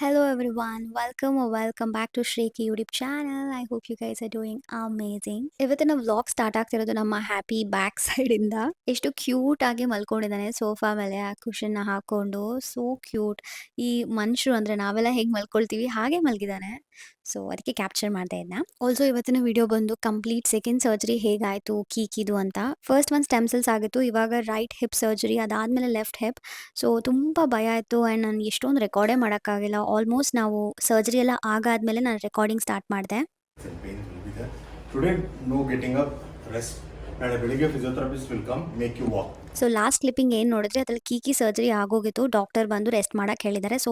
Hello everyone, welcome back to Shriki YouTube channel. I hope you guys are doing amazing. ಇವತ್ತಿನ vlog start ಆಗ್ತಿರೋದು ನಮ್ಮ happy back side ಇಂದ. ಎಷ್ಟು cute ಆಗಿ ಮಲ್ಕೊಂಡಿದ್ದಾನೆ sofa ಮೇಲೆ ಆ ಕುಶನ್ ಹಾಕೊಂಡು. So cute. ಈ ಮನುಷ್ಯರು ಅಂದ್ರೆ ನಾವೆಲ್ಲ ಹೇಗೆ ಮಲ್ಕೊಳ್ತೀವಿ ಹಾಗೆ ಮಲಗಿದಾನೆ. ಸೊ ಅದಕ್ಕೆ ಕ್ಯಾಪ್ಚರ್ ಮಾಡ್ತಾ ಇದ್ನ. ಆಲ್ಸೋ ಇವತ್ತಿನ ವಿಡಿಯೋ ಬಂದು ಕಂಪ್ಲೀಟ್ ಸೆಕೆಂಡ್ ಸರ್ಜರಿ ಹೇಗಾಯ್ತು ಕೀಕಿದು ಅಂತ. ಫಸ್ಟ್ ಒಂದು ಸ್ಟೆಮ್ ಸೆಲ್ಸ್ ಆಗಿತ್ತು, ಇವಾಗ ರೈಟ್ ಹಿಪ್ ಸರ್ಜರಿ, ಅದಾದ್ಮೇಲೆ ಲೆಫ್ಟ್ ಹಿಪ್. ಸೊ ತುಂಬ ಭಯ ಆಯಿತು ಆ್ಯಂಡ್ ನಾನು ಎಷ್ಟೊಂದು ರೆಕಾರ್ಡೇ ಮಾಡೋಕ್ಕಾಗಿಲ್ಲ. ಆಲ್ಮೋಸ್ಟ್ ನಾವು ಸರ್ಜರಿ ಎಲ್ಲ ಆಗಾದ್ಮೇಲೆ ನಾನು ರೆಕಾರ್ಡಿಂಗ್ ಸ್ಟಾರ್ಟ್ ಮಾಡಿದೆ. Pain will be there. Today, no getting up, rest. And a ಬೆಳಿಗ್ಗೆ physiotherapist will come, make you walk. So last clipping ಏನು ನೋಡಿದ್ರೆ ಅದ್ರಲ್ಲಿ ಕೀಕಿ ಸರ್ಜರಿ ಆಗೋಗಿತ್ತು. ಡಾಕ್ಟರ್ ಬಂದು ರೆಸ್ಟ್ ಮಾಡಕ್ಕೆ ಹೇಳಿದ್ದಾರೆ. ಸೊ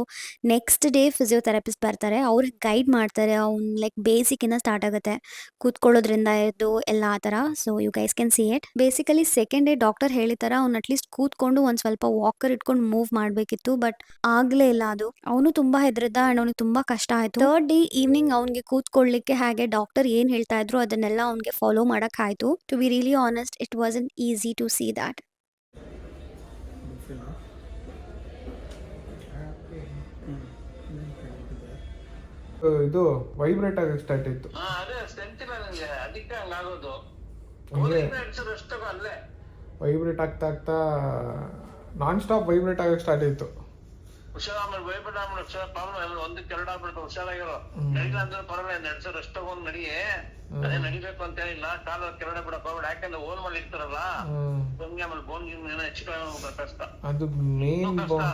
ನೆಕ್ಸ್ಟ್ ಡೇ ಫಿಸಿಯೋಥೆರಪಿಸ್ಟ್ ಬರ್ತಾರೆ, ಅವ್ರಿಗೆ ಗೈಡ್ ಮಾಡ್ತಾರೆ. ಅವ್ನು ಲೈಕ್ ಬೇಸಿಕ್ಕಿಂದ ಸ್ಟಾರ್ಟ್ ಆಗುತ್ತೆ, ಕೂತ್ಕೊಳ್ಳೋದ್ರಿಂದ ಎದ್ದು ಎಲ್ಲ ಆ ಥರ. So you guys can see it. Basically second day doctor ಹೇಳಿದಾರ ಅವ್ನು ಅಟ್ಲೀಸ್ಟ್ ಕೂತ್ಕೊಂಡು ಒಂದು ಸ್ವಲ್ಪ ವಾಕರ್ ಇಟ್ಕೊಂಡು ಮೂವ್ ಮಾಡಬೇಕಿತ್ತು, ಬಟ್ ಆಗಲೇ ಇಲ್ಲ ಅದು. ಅವನು ತುಂಬ ಹೆದರಿದ್ದ ಆ್ಯಂಡ್ ಅವ್ನಿಗೆ ತುಂಬ ಕಷ್ಟ ಆಯಿತು. ಥರ್ಡ್ ಡೇ ಈವ್ನಿಂಗ್ ಅವ್ನಿಗೆ ಕೂತ್ಕೊಳ್ಳಿಕ್ಕೆ ಹಾಗೆ ಡಾಕ್ಟರ್ ಏನು ಹೇಳ್ತಾ ಇದ್ರು ಅದನ್ನೆಲ್ಲ ಅವ್ನಿಗೆ ಫಾಲೋ ಮಾಡೋಕ್ಕಾಯಿತು. To be really honest, it wasn't easy to see that. ಇದು ವೈಬ್ರೇಟ್ ಆಗಕ್ಕೆ ಸ್ಟಾರ್ಟ್ ಆಯ್ತು. ವೈಬ್ರೇಟ್ ಆಗ್ತಾ ಆಗ್ತಾ ನಾನ್ ಸ್ಟಾಪ್ ವೈಬ್ರೇಟ್ ಆಗಕ್ಕೆ ಸ್ಟಾರ್ಟ್ ಆಯ್ತು. ಹುಷಾರಾಮೇಲೆ ಭಯಪಟ್ಟ ಪ್ರಾಬ್ಲಮ್ ಒಂದಕ್ಕೆ ಎರಡು ಆಗ್ಬಿಡ್ತು. ಹುಷಾರಾಗಿರೋ ನಡಿಲ್ಲ ಅಂದ್ರೆ ಪರವಾಗಿಲ್ಲ, ನಡ್ಸೋರು ಎಷ್ಟೋ ಒಂದ್ ನಡಿಯೇ, ಅದೇ ನಡಿಬೇಕು ಅಂತ ಹೇಳಿಲ್ಲ. ಕಾಲ ಕೆರಡೆ ಬಿಡಕ್ ಹೋಗ್ಬೇಡ, ಯಾಕಂದ್ರೆ ಓಲ್ ಮಾಡಿ ಇರ್ತಾರಲ್ಲ ನಮ್ಗೆ ಆಮೇಲೆ ಬೋನ್ ಏನೋ ಹೆಚ್ಚು ಕಷ್ಟ. ಅದು ಮೇನ್ ಬೋನ್,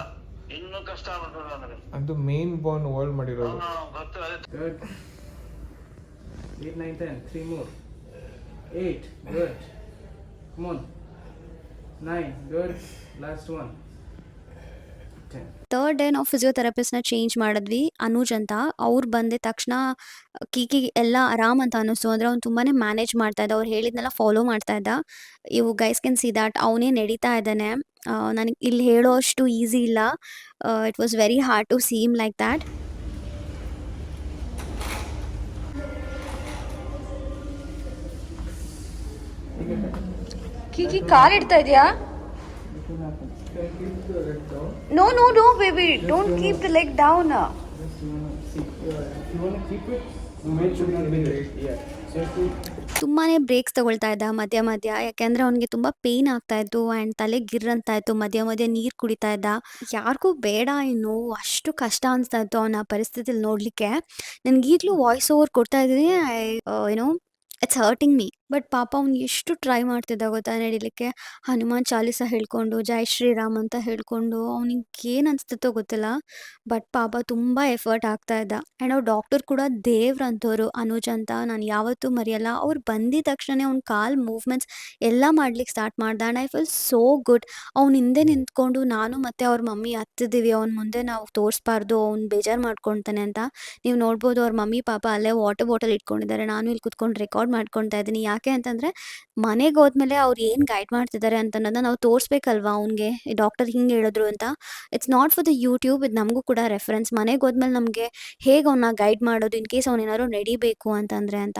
ಇನ್ನೂ ಕಷ್ಟ ಆಗ್ಬಿಡ್ತದ ನನಗೆ. ಅದು ಮೇನ್ ಬೋನ್ ಹೋಲ್ಡ್ ಮಾಡಿರೋದು. ಗೊತ್ತು. Good. 8, 9, 10. 3 more. 8. Good. Come on. 9. Good. Last one. 10. Third day ನಾವು ಫಿಸಿಯೋಥೆರಪಿಸ್ಟ್ನ ಚೇಂಜ್ ಮಾಡಿದ್ವಿ, ಅನುಜ್ ಅಂತ. ಅವ್ರು ಬಂದಿದ ತಕ್ಷಣ ಕೀಕಿ ಎಲ್ಲ ಆರಾಮ್ ಅಂತ ಅನ್ನಿಸ್ತು. ಅಂದರೆ ಅವ್ನು ತುಂಬಾ ಮ್ಯಾನೇಜ್ ಮಾಡ್ತಾ ಇದ್ದ, ಅವ್ರು ಹೇಳಿದ್ನೆಲ್ಲ ಫಾಲೋ ಮಾಡ್ತಾ ಇದ್ದ. ಇವು ಗೈಸ್ ಕ್ಯಾನ್ ಸಿ ದ್ಯಾಟ್ ಅವನೇ ನಡೀತಾ ಇದ್ದಾನೆ. ನನಗೆ ಇಲ್ಲಿ ಹೇಳೋ ಅಷ್ಟು ಈಸಿ ಇಲ್ಲ. It was very hard to seem like that. ಕೀಕಿ ಕಾಲ್ ಇಡ್ತಾ ಇದೆಯಾ? No, no, no, baby. Don't keep the leg down. Just you want to keep it, the weight should not be there. Yeah. So you have to. ತುಂಬಾ breaks ತಗೊಳ್ತಾ ಇದ್ದ ಮಧ್ಯ ಮಧ್ಯ, ಯಾಕೆಂದರೆ ಅವನಿಗೆ ತುಂಬ ಪೇಯ್ನ್ ಆಗ್ತಾ ಇತ್ತು ಆ್ಯಂಡ್ ತಲೆ ಗಿರ್ರಂತ ಇತ್ತು. ಮಧ್ಯ ಮಧ್ಯ ನೀರು ಕುಡಿತಾ ಇದ್ದ. ಯಾರಿಗೂ ಬೇಡ ಇನ್ನು, ಅಷ್ಟು ಕಷ್ಟ ಅನಿಸ್ತಾ ಇತ್ತು ಅವನ ಪರಿಸ್ಥಿತಿಲಿ ನೋಡಲಿಕ್ಕೆ. ನನಗೀಗಲೂ ವಾಯ್ಸ್ ಓವರ್ ಕೊಡ್ತಾ ಇದ್ದೀನಿ. ಏನೋ ಇಟ್ಸ್ ಹರ್ಟಿಂಗ್ ಮೀ. ಬಟ್ ಪಾಪ ಅವ್ನು ಎಷ್ಟು ಟ್ರೈ ಮಾಡ್ತಿದ್ದ ಗೊತ್ತಾ ನಡಿಲಿಕ್ಕೆ. ಹನುಮಾನ್ ಚಾಲೀಸ ಹೇಳ್ಕೊಂಡು, ಜೈ ಶ್ರೀರಾಮ್ ಅಂತ ಹೇಳ್ಕೊಂಡು, ಅವ್ನಿಗೆ ಏನು ಅನಿಸ್ತಿತ್ತೋ ಗೊತ್ತಿಲ್ಲ. ಬಟ್ ಪಾಪ ತುಂಬ ಎಫರ್ಟ್ ಆಗ್ತಾ ಇದ್ದ. ಆ್ಯಂಡ್ ಅವ್ರು ಡಾಕ್ಟರ್ ಕೂಡ ದೇವ್ರಂಥವ್ರು, ಅನುಜ್ ಅಂತ. ನಾನು ಯಾವತ್ತೂ ಮರೆಯಲ್ಲ. ಅವ್ರು ಬಂದಿದ ತಕ್ಷಣ ಅವ್ನ ಕಾಲ್ ಮೂವ್ಮೆಂಟ್ಸ್ ಎಲ್ಲ ಮಾಡ್ಲಿಕ್ಕೆ ಸ್ಟಾರ್ಟ್ ಮಾಡ್ದ. And I feel so good. ಅವ್ನು ಹಿಂದೆ ನಿಂತ್ಕೊಂಡು ನಾನು ಮತ್ತು ಅವ್ರ ಮಮ್ಮಿ ಹತ್ತಿದ್ದೀವಿ. ಅವ್ನ ಮುಂದೆ ನಾವು ತೋರಿಸ್ಬಾರ್ದು, ಅವ್ನು ಬೇಜಾರು ಮಾಡ್ಕೊತಾನೆ ಅಂತ. ನೀವು ನೋಡ್ಬೋದು ಅವ್ರ ಮಮ್ಮಿ ಪಾಪ ಅಲ್ಲೇ ವಾಟರ್ ಬಾಟಲ್ ಇಟ್ಕೊಂಡಿದ್ದಾರೆ. ನಾನು ಇಲ್ಲಿ ಕುತ್ಕೊಂಡು ರೆಕಾರ್ಡ್ ಮಾಡ್ಕೊತಾ ಇದ್ದೀನಿ. ಯಾಕೆ ಅಂತಂದರೆ ಮನೆಗೆ ಹೋದ್ಮೇಲೆ ಅವ್ರು ಏನು ಗೈಡ್ ಮಾಡ್ತಿದ್ದಾರೆ ಅಂತ ಅನ್ನೋದನ್ನ ನಾವು ತೋರಿಸ್ಬೇಕಲ್ವಾ ಅವ್ನಿಗೆ. ಡಾಕ್ಟರ್ ಹಿಂಗೆ ಹೇಳಿದ್ರು ಅಂತ. It's not for the YouTube, ಇದು ನಮಗೂ ಕೂಡ ರೆಫರೆನ್ಸ್. ಮನೆಗೆ ಹೋದ್ಮೇಲೆ ನಮಗೆ ಹೇಗೆ ಅವನ್ನ ಗೈಡ್ ಮಾಡೋದು ಇನ್ ಕೇಸ್ ಅವ್ನೇನಾದ್ರು ನಡಿಬೇಕು ಅಂತಂದರೆ ಅಂತ.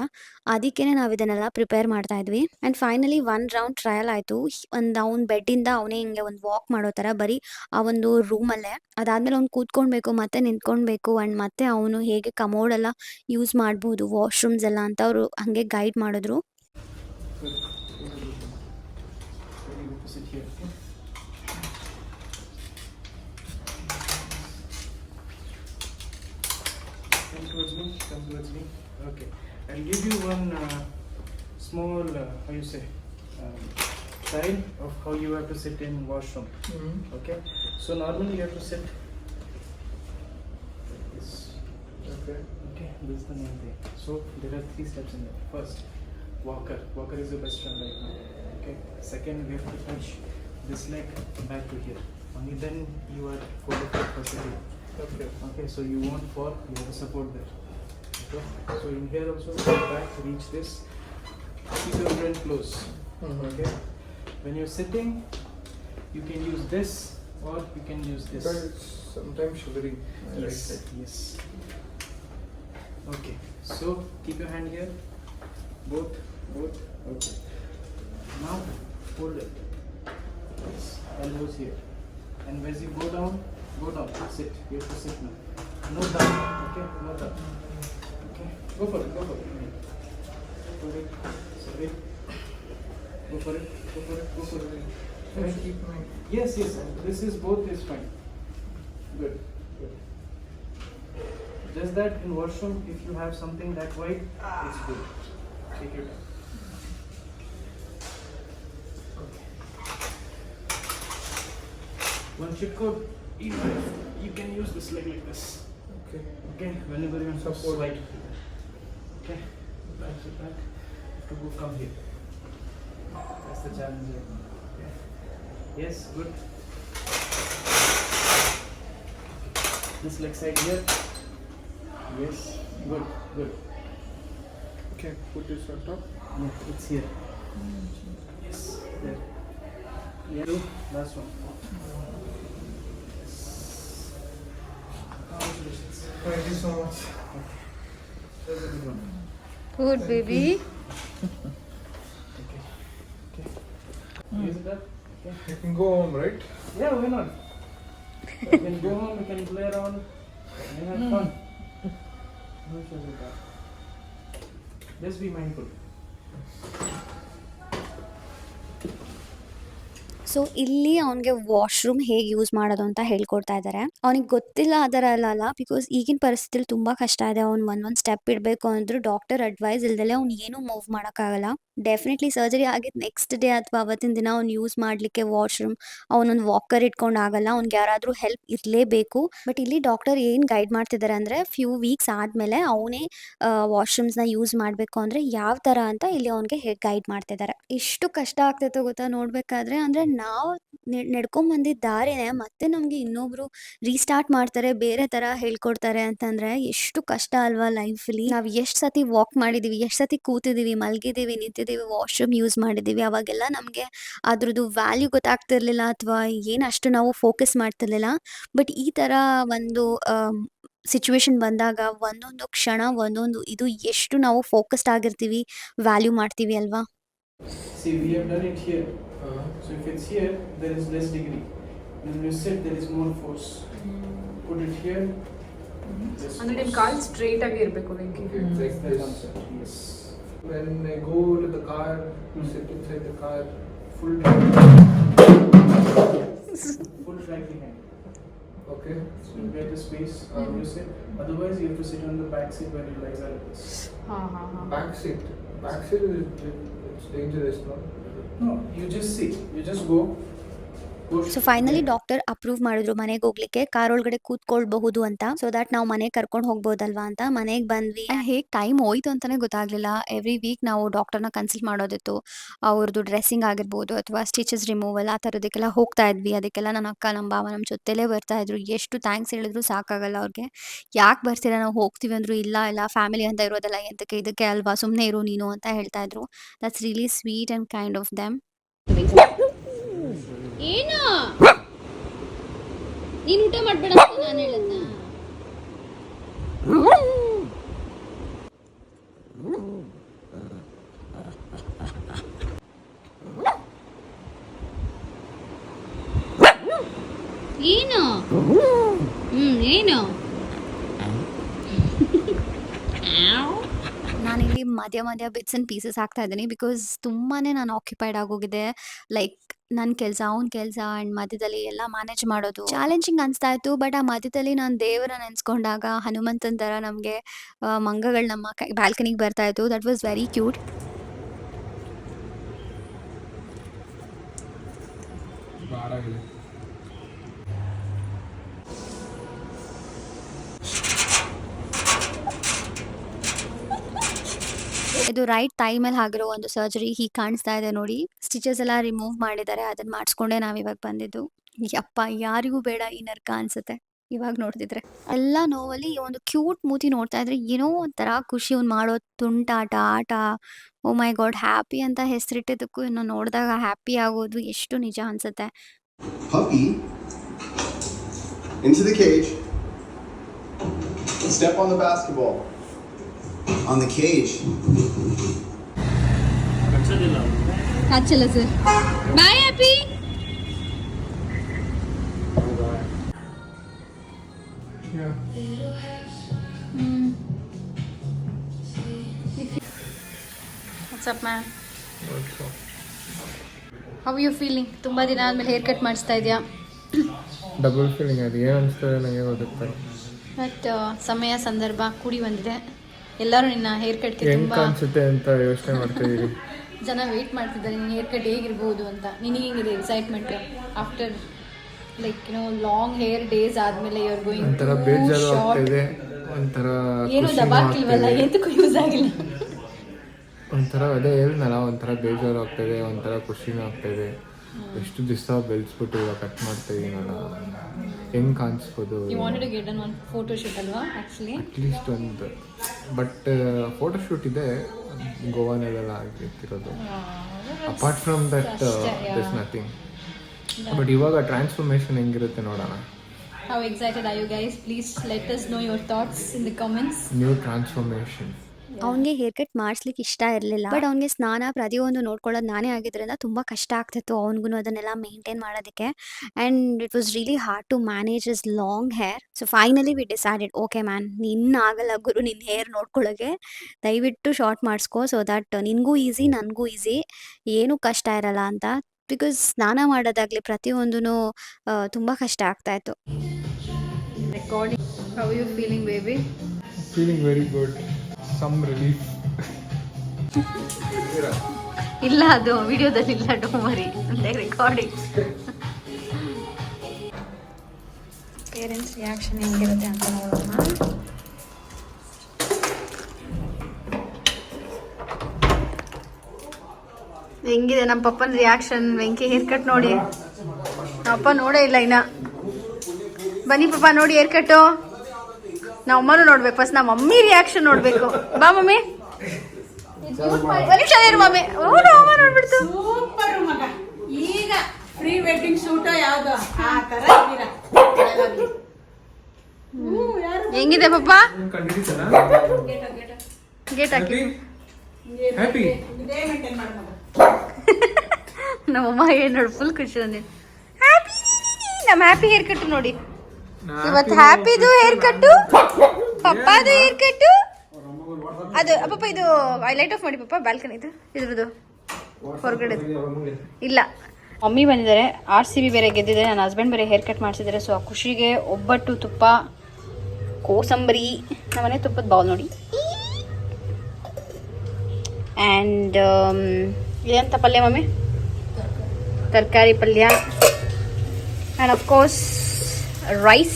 ಅದಕ್ಕೇ ನಾವು ಇದನ್ನೆಲ್ಲ ಪ್ರಿಪೇರ್ ಮಾಡ್ತಾ ಇದ್ವಿ. ಆ್ಯಂಡ್ ಫೈನಲಿ 1 ರೌಂಡ್ ಟ್ರಯಲ್ ಆಯಿತು. ಒಂದು ಅವ್ನ ಬೆಡ್ಡಿಂದ ಅವನೇ ಹಿಂಗೆ ಒಂದು ವಾಕ್ ಮಾಡೋ ಥರ ಬರೀ ಆ ಒಂದು ರೂಮಲ್ಲೇ. ಅದಾದಮೇಲೆ ಅವ್ನು ಕೂತ್ಕೊಳ್ಬೇಕು, ಮತ್ತೆ ನಿಂತ್ಕೊಳ್ಬೇಕು, ಆ್ಯಂಡ್ ಮತ್ತೆ ಅವನು ಹೇಗೆ ಕಮೋಡೆಲ್ಲ ಯೂಸ್ ಮಾಡ್ಬೋದು, ವಾಶ್ರೂಮ್ಸ್ ಎಲ್ಲ ಅಂತ ಅವರು ಹಾಗೆ ಗೈಡ್ ಮಾಡಿದ್ರು. Good. Very good to sit here. Come towards me. Come towards me. Okay. I'll give you one small, how you say, style of how you have to sit in washroom. Okay. So normally you have to sit like this. Okay. Okay. This is the main thing. So there are 3 steps in there. First, walker. Walker is the best one right now. Okay. Second, we have to push this leg back to here. Only then you are going for facility. Okay. Okay. So you won't fall. You have a support there. Okay. So in here also, go back, reach this. Keep your friend close. Okay. When you're sitting, you can use this or you can use this. Because it's sometimes shivering. Yes. Yes. Okay. So keep your hand here. Both. Okay. Now hold it. Yes. Elbows here. And as you go down, sit. You have to sit now. No doubt. Okay, no doubt. Okay, go for it. Go for it. Sorry. Go for it. Go for it. Go for it. Can I keep my... Yes, yes. This is both is fine. Good. Good. Just that in washroom, if you have something that white, it's good. Take your time. Okay. One chip code, even if you can use this leg like this. Okay. Okay, whenever you want to Support. slide. Okay, back to back. Have to go come here. That's the challenge. Okay. Yes, good. This leg side here. Yes, good, good. Okay, put this on top. Yeah, it's here. Yes, there. Yeah, last one. Congratulations. Thank you so much. That's a good one. Good baby. Okay. Okay. Use it up. Okay. You can go home, right? Yeah, why not? You can go home, you can play around, and have fun. No issues with that. Just be mindful. So ಇಲ್ಲಿ ಅವನಿಗೆ washroom ಹೇಗೆ use ಮಾಡೋದು ಅಂತ ಹೇಳ್ಕೊಡ್ತಾ ಇದ್ದಾರೆ. ಅವನಿಗೆ ಗೊತ್ತಿಲ್ಲ ಅದರ ಅಲ್ಲ, ಬಿಕಾಸ್ ಈಗಿನ ಪರಿಸ್ಥಿತಿಲಿ ತುಂಬ ಕಷ್ಟ ಇದೆ. ಅವ್ನು ಒಂದೊಂದು ಸ್ಟೆಪ್ ಇಡಬೇಕು ಅಂದ್ರೂ ಡಾಕ್ಟರ್ ಅಡ್ವೈಸ್ ಇಲ್ದಲೆ ಅವ್ನು ಏನೂ ಮೂವ್ ಮಾಡೋಕ್ಕಾಗಲ್ಲ. ಡೆಫಿನೆಟ್ಲಿ ಸರ್ಜರಿ ಆಗಿದ್ದು ನೆಕ್ಸ್ಟ್ ಡೇ ಅಥವಾ ಅವತ್ತಿನ ದಿನ ಅವ್ನು ಯೂಸ್ ಮಾಡಲಿಕ್ಕೆ ವಾಶ್ರೂಮ್ ಅವನೊಂದು ವಾಕರ್ ಇಟ್ಕೊಂಡು ಆಗಲ್ಲ. ಅವ್ನಿಗೆ ಯಾರಾದರೂ ಹೆಲ್ಪ್ ಇರಲೇಬೇಕು. ಬಟ್ ಇಲ್ಲಿ ಡಾಕ್ಟರ್ ಏನು ಗೈಡ್ ಮಾಡ್ತಿದ್ದಾರೆ ಅಂದರೆ ಫ್ಯೂ ವೀಕ್ಸ್ ಆದಮೇಲೆ ಅವನೇ ವಾಶ್ರೂಮ್ಸ್ನ ಯೂಸ್ ಮಾಡಬೇಕು ಅಂದರೆ ಯಾವ ಥರ ಅಂತ ಇಲ್ಲಿ ಅವನಿಗೆ ಗೈಡ್ ಮಾಡ್ತಿದ್ದಾರೆ. ಎಷ್ಟು ಕಷ್ಟ ಆಗ್ತೈತೆ ಗೊತ್ತಾ ನೋಡಬೇಕಾದ್ರೆ. ಅಂದರೆ ನಾವು ನಡ್ಕೊಂಬಂದಿದ್ದ ದಾರಿನೇ ಮತ್ತೆ ನಮಗೆ ಇನ್ನೊಬ್ರು ರೀಸ್ಟಾರ್ಟ್ ಮಾಡ್ತಾರೆ, ಬೇರೆ ಥರ ಹೇಳ್ಕೊಡ್ತಾರೆ ಅಂತಂದರೆ ಎಷ್ಟು ಕಷ್ಟ ಅಲ್ವಾ ಲೈಫಲ್ಲಿ. ನಾವು ಎಷ್ಟು ಸತಿ ವಾಕ್ ಮಾಡಿದ್ದೀವಿ, ಎಷ್ಟು ಸತಿ ಕೂತಿದ್ದೀವಿ, ಮಲಗಿದ್ದೀವಿ, ನಿಂತಿದ್ದೀವಿ, ವಾಶ್ರೂಮ್ ಯೂಸ್ ಮಾಡಿದ್ದೀವಿ. ಅವಾಗೆಲ್ಲ ನಮಗೆ ಅದ್ರದ್ದು ವ್ಯಾಲ್ಯೂ ಗೊತ್ತಾಗ್ತಿರ್ಲಿಲ್ಲ ಅಥವಾ ಏನು ಅಷ್ಟು ನಾವು ಫೋಕಸ್ ಮಾಡ್ತಿರ್ಲಿಲ್ಲ. ಬಟ್ ಈ ಥರ ಒಂದು ಸಿಚುವೇಶನ್ ಬಂದಾಗ ಒಂದೊಂದು ಕ್ಷಣ ಒಂದೊಂದು ಇದು ಎಷ್ಟು ನಾವು ಫೋಕಸ್ಡ್ ಆಗಿರ್ತೀವಿ, ವ್ಯಾಲ್ಯೂ ಮಾಡ್ತೀವಿ ಅಲ್ವಾ. See, we have done it here. So if it's here, there is less degree. When you sit, there is more force. Put it here. Less ಅಂದ್ರೆ ನಿಮ್ಮ force. ಕಾಲ್ ಸ್ಟ್ರೈಟ್ ಆಗಿ ಇರಬೇಕು Venky. It's like That's the this. concept. Yes. When I go to the car, sit inside the car, Full full track behind. okay? So you get the space. You sit. Otherwise, you have to sit on the back seat when your legs are like this. ಹಾ ಹಾ ಹಾ. Back seat. Back seat is it's dangerous, no? No, you just sit. You just go. Push. So finally doctor approve ಮಾಡಿದ್ರು ಮನೆಗೆ ಹೋಗ್ಲಿಕ್ಕೆ, car ಒಳಗಡೆ ಕೂತ್ಕೊಳ್ಬಹುದು ಅಂತ. So that ನಾವು ಮನೆಗೆ ಕರ್ಕೊಂಡು ಹೋಗ್ಬೋದಲ್ವಾ ಅಂತ ಮನೆಗೆ ಬಂದ್ವಿ. ಹೇಗೆ ಟೈಮ್ ಹೋಯ್ತು ಅಂತಾನೆ ಗೊತ್ತಾಗ್ಲಿಲ್ಲ. ಎವ್ರಿ ವೀಕ್ ನಾವು ಡಾಕ್ಟರ್ನ ಕನ್ಸಲ್ಟ್ ಮಾಡೋದಿತ್ತು. ಅವ್ರದ್ದು ಡ್ರೆಸ್ಸಿಂಗ್ ಆಗಿರ್ಬೋದು ಅಥವಾ ಸ್ಟಿಚಸ್ ರಿಮೂವಲ್ ಆ ಥರದಕ್ಕೆಲ್ಲ ಹೋಗ್ತಾ ಇದ್ವಿ. ಅದಕ್ಕೆಲ್ಲ ನನ್ನ ಅಕ್ಕ ನಮ್ಮ ಬಾವ ನಮ್ಮ ಜೊತೆಲೇ ಬರ್ತಾ ಇದ್ರು. ಎಷ್ಟು ಥ್ಯಾಂಕ್ಸ್ ಹೇಳಿದ್ರು ಸಾಕಾಗಲ್ಲ ಅವ್ರಿಗೆ. ಯಾಕೆ ಬರ್ತೀರಾ, ನಾವು ಹೋಗ್ತೀವಿ ಅಂದ್ರು ಇಲ್ಲ ಫ್ಯಾಮಿಲಿ ಅಂತ ಇರೋದಲ್ಲ, ಎಂತಕ್ಕೆ ಇದಕ್ಕೆ ಅಲ್ವಾ, ಸುಮ್ಮನೆ ಇರು ನೀನು ಅಂತ ಹೇಳ್ತಾ ಇದ್ರು. That's really sweet and kind of them. ಏನು ನೀನು ಊಟ ಮಾಡ್ಬೇಡ ಅಂತ ನಾನು ಹೇಳದ್ನ. ಏನು ಏನು ನಾನಿಲ್ಲಿ ಮಧ್ಯ ಬಿಟ್ಸ್ ಆ್ಯಂಡ್ ಪೀಸಸ್ ಹಾಕ್ತಾ ಇದ್ದೀನಿ. ಬಿಕಾಸ್ ತುಂಬಾ ನಾನು ಆಕ್ಯುಪೈಡ್ ಆಗೋಗಿದೆ. ಲೈಕ್ ನನ್ನ ಕೆಲಸ, ಅವ್ನ ಕೆಲಸ ಆ್ಯಂಡ್ ಮಧ್ಯದಲ್ಲಿ ಎಲ್ಲ ಮ್ಯಾನೇಜ್ ಮಾಡೋದು ಚಾಲೆಂಜಿಂಗ್ ಅನಿಸ್ತಾ ಇತ್ತು. ಬಟ್ ಆ ಮಧ್ಯದಲ್ಲಿ ನಾನು ದೇವರ ನೆನೆಸ್ಕೊಂಡಾಗ ಹನುಮಂತನ ಥರ ನಮಗೆ ಮಂಗಗಳು ನಮ್ಮ ಬ್ಯಾಲ್ಕನಿಗೆ ಬರ್ತಾ ಇತ್ತು. That was very cute. ಬಾರಾಗಿದೆ. ಇದು ರೈಟ್ ಥೈ ಮೇಲೆ ಆಗಿರೋ ಒಂದು ಸರ್ಜರಿ ಹೀಗೆ ಕಾಣಿಸ್ತಾ ಇದೆ ನೋಡಿ. ಸ್ಟಿಚಸ್ ಎಲ್ಲ ರಿಮೂವ್ ಮಾಡಿದ್ದಾರೆ. ಅದನ್ನ ಮಾಡಿಸ್ಕೊಂಡೇ ನಾವು ಇವಾಗ ಬಂದಿದ್ದು. ಯಪ್ಪ, ಯಾರಿಗೂ ಬೇಡ ಈ ನರ್ಕ ಅನ್ಸುತ್ತೆ ಇವಾಗ ನೋಡ್ತಿದ್ರೆ. ಎಲ್ಲ ನೋವಲ್ಲಿ ಈ ಒಂದು ಕ್ಯೂಟ್ ಮೂತಿ ನೋಡ್ತಾ ಇದ್ರೆ ಏನೋ ಒಂಥರ ಖುಷಿ. ಅವ್ನು ಮಾಡೋ ತುಂಟಾಟ ಆಟ, ಓ ಮೈ ಗಾಡ್, ಹ್ಯಾಪಿ ಅಂತ ಹೆಸರಿಟ್ಟಿದ್ದಕ್ಕೂ ಇನ್ನು ನೋಡಿದಾಗ ಹ್ಯಾಪಿ ಆಗೋದು ಎಷ್ಟು ನಿಜ ಅನ್ಸುತ್ತೆ. Puppy into the cage. Step on the basketball. On the cage. ಹಚ್ಚಲ್ಲ sir. Bye happy. What's up ma'am, how you feeling? ತುಂಬ ದಿನ ಆದಮೇಲೆ ಹೇರ್ ಕಟ್ ಮಾಡಿಸ್ತಾ ಇದೆಯಾ? ಡಬಲ್ ಫೀಲಿಂಗ್ ಅದು ಏನು ಅನಿಸ್ತದೆ ನನಗೆ ಗೊತ್ತಿರ್ತಾರೆ. ಬಟ್ ಸಮಯ ಸಂದರ್ಭ ಕೂಡಿ ಬಂದಿದೆ. ಎಲ್ಲರೂ ನಿನ್ನ ಹೇರ್ ಕಟ್ಗೆ ಹೆಂಗೆ ತುಂಬ ಕಾಣಿಸುತ್ತೆ ಅಂತ ಯೋಚನೆ ಮಾಡ್ತಾಯಿದ್ದೀರಿ. ಜನ ವೆಯ್ಟ್ ಮಾಡ್ತಿದ್ದಾರೆ ನಿನ್ನ ಹೇರ್ ಕಟ್ ಹೇಗಿರ್ಬೋದು ಅಂತ. ನಿನಗೆ ಹೆಂಗಿದೆ excitement after like long hair days ಆದಮೇಲೆ ಯು ಆರ್ ಗೋಯಿಂಗ್ ಒಂಥರ ಬೇಜಾರು ಆಗ್ತಾಯಿದೆ, ಒಂಥರ ಏನು ದಬಾಕಿಲ್ವಲ್ಲ, ಎಂತಕ್ಕೂ ಯೂಸ್ ಆಗಿಲ್ಲ. ಒಂಥರ ಅದೇ ಹೇಳಿದ್ನಲ್ಲ, ಒಂಥರ ಬೇಜಾರು ಆಗ್ತಾಯಿದೆ, ಒಂಥರ ಖುಷಿನೂ ಆಗ್ತಾಯಿದೆ. ಎಷ್ಟು ದಿವಸ ಬೆಳೆಸ್ಬಿಟ್ಟು ಇವಾಗ ಕಟ್ ಮಾಡ್ತಾ ಇದೀನಲ್ಲ, ಹೆಂಗೆ ಕಾಣಿಸ್ಬೋದು. You wanted to get an one photo shoot ಅಲ್ವಾ ಆ್ಯಕ್ಚುಲಿ? ಅಟ್ಲೀಸ್ಟ್ ಒಂದು, ಬಟ್ ಫೋಟೋಶೂಟ್ ಇದೆ ಗೋವಾನಲ್ಲೆಲ್ಲ ಆಗಿರ್ತಿರೋದು. Apart from that this nothing. But ಇವಾಗ ಟ್ರಾನ್ಸ್ಫಾರ್ಮೇಷನ್ ಹೆಂಗಿರುತ್ತೆ ನೋಡೋಣ. How excited are you guys? Please let us know your thoughts in the comments. New transformation. ಅವನಿಗೆ hair cut ಮಾಡಿಸ್ಲಿಕ್ಕೆ ಇಷ್ಟ ಇರಲಿಲ್ಲ, ಬಟ್ ಅವನಿಗೆ ಸ್ನಾನ ಪ್ರತಿಯೊಂದು ನೋಡ್ಕೊಳ್ಳೋದು ನಾನೇ ಆಗಿದ್ದರಿಂದ ತುಂಬ ಕಷ್ಟ ಆಗ್ತಿತ್ತು ಅವನಿಗೂ ಅದನ್ನೆಲ್ಲ ಮೇಂಟೈನ್ ಮಾಡೋದಕ್ಕೆ. And it was really hard to manage is long hair. So finally we decided, okay man, ಆಗಲ್ಲ ಗುರು ನಿನ್ನ ಹೇರ್ ನೋಡ್ಕೊಳ್ಳೋಕ್ಕೆ, ದಯವಿಟ್ಟು ಶಾರ್ಟ್ ಮಾಡಿಸ್ಕೋ, ಸೊ ದಟ್ ನಿನಗೂ ಈಸಿ ನನಗೂ ಈಸಿ, ಏನೂ ಕಷ್ಟ ಇರಲ್ಲ ಅಂತ. ಬಿಕಾಸ್ ಸ್ನಾನ ಮಾಡೋದಾಗಲಿ ಪ್ರತಿಯೊಂದೂ ತುಂಬ ಕಷ್ಟ ಆಗ್ತಾಯಿತ್ತು. Recording, how you feeling baby? Feeling very good, some relief. ಇಲ್ಲ, ಅದು ವಿಡಿಯೋದಲ್ಲಿ ಇಲ್ಲ, don't worry, recording. Parents reaction ಹೆಂಗಿರುತ್ತೆ ಅಂತ ನೋಡೋಣ. ಹೆಂಗಿದೆ ನಮ್ಮ ಪಪ್ಪನ ರಿಯಾಕ್ಷನ್? ವೆಂಕಿ ಹೇರ್ ಕಟ್ ನೋಡಿ, ನಮ್ಮಪ್ಪ ನೋಡೇ ಇಲ್ಲ ಇನ್ನ. ಬನ್ನಿ ಪಪ್ಪ ನೋಡಿ ಹೇರ್ ಕಟ್ಟು. ನಮ್ಮ ಅಮ್ಮನೂ ನೋಡ್ಬೇಕು, ಫಸ್ಟ್ ನಮ್ಮ ಮಮ್ಮಿ ರಿಯಾಕ್ಷನ್ ನೋಡ್ಬೇಕು. ಬಾ ಮಮ್ಮಿ, ಮಮ್ಮಿ. ಓ ಅಮ್ಮ ನೋಡ್ಬಿಡ್ತು. ಸೂಪರ್ ಮಗ, ಈಗ ಪ್ರೀ ವೆಡ್ಡಿಂಗ್ ಶೂಟ್ ಯಾವ್ದು ಆ ತರ ಇದ್ದೀರಾ. ಹೆಂಗಿದೆ ಪಪ್ಪ? ಗೇಟ್ ಹಾಕಿ. ಹ್ಯಾಪಿ. ಇದೇ ಮೇಂಟೈನ್ ಮಾಡು ಮಗ. ನಮ್ಮಮ್ಮ ಏನ್ ನೋಡಿ ಫುಲ್ ಖುಷಿ ಬಂದಿದೆ. ಹ್ಯಾಪಿ, ನಮ್ಮ ಹ್ಯಾಪಿ ಹೇರ್ ಕಟ್ ನೋಡಿ ಇವತ್ತು. ಹ್ಯಾಪಿದು ಹೇರ್ ಕಟ್ಟು, ಪಪ್ಪಾದು ಹೇರ್ ಕಟ್ಟು. ಅದು ಪಪ್ಪ ಇದು ಲೈಟ್ ಆಫ್ ಮಾಡಿ ಪಪ್ಪ, ಬಾಲ್ಕನಿ ಇದ್ರದ್ದು ಹೊರಗಡೆ ಇಲ್ಲ. ಮಮ್ಮಿ ಬಂದಿದ್ದಾರೆ, RCB ಬೇರೆ ಗೆದ್ದಿದೆ, ನನ್ನ ಹಸ್ಬೆಂಡ್ ಬೇರೆ ಹೇರ್ ಕಟ್ ಮಾಡಿಸಿದ್ದಾರೆ. ಸೊ ಆ ಖುಷಿಗೆ ಒಬ್ಬಟ್ಟು, ತುಪ್ಪ, ಕೋಸಂಬರಿ, ನಮ್ಮನೆ ತುಪ್ಪದ ಬೌಲ್ ನೋಡಿ. ಆ್ಯಂಡ್ ಇದಂತ ಪಲ್ಯ ಮಮ್ಮಿ? ತರಕಾರಿ ಪಲ್ಯ. And of course rice.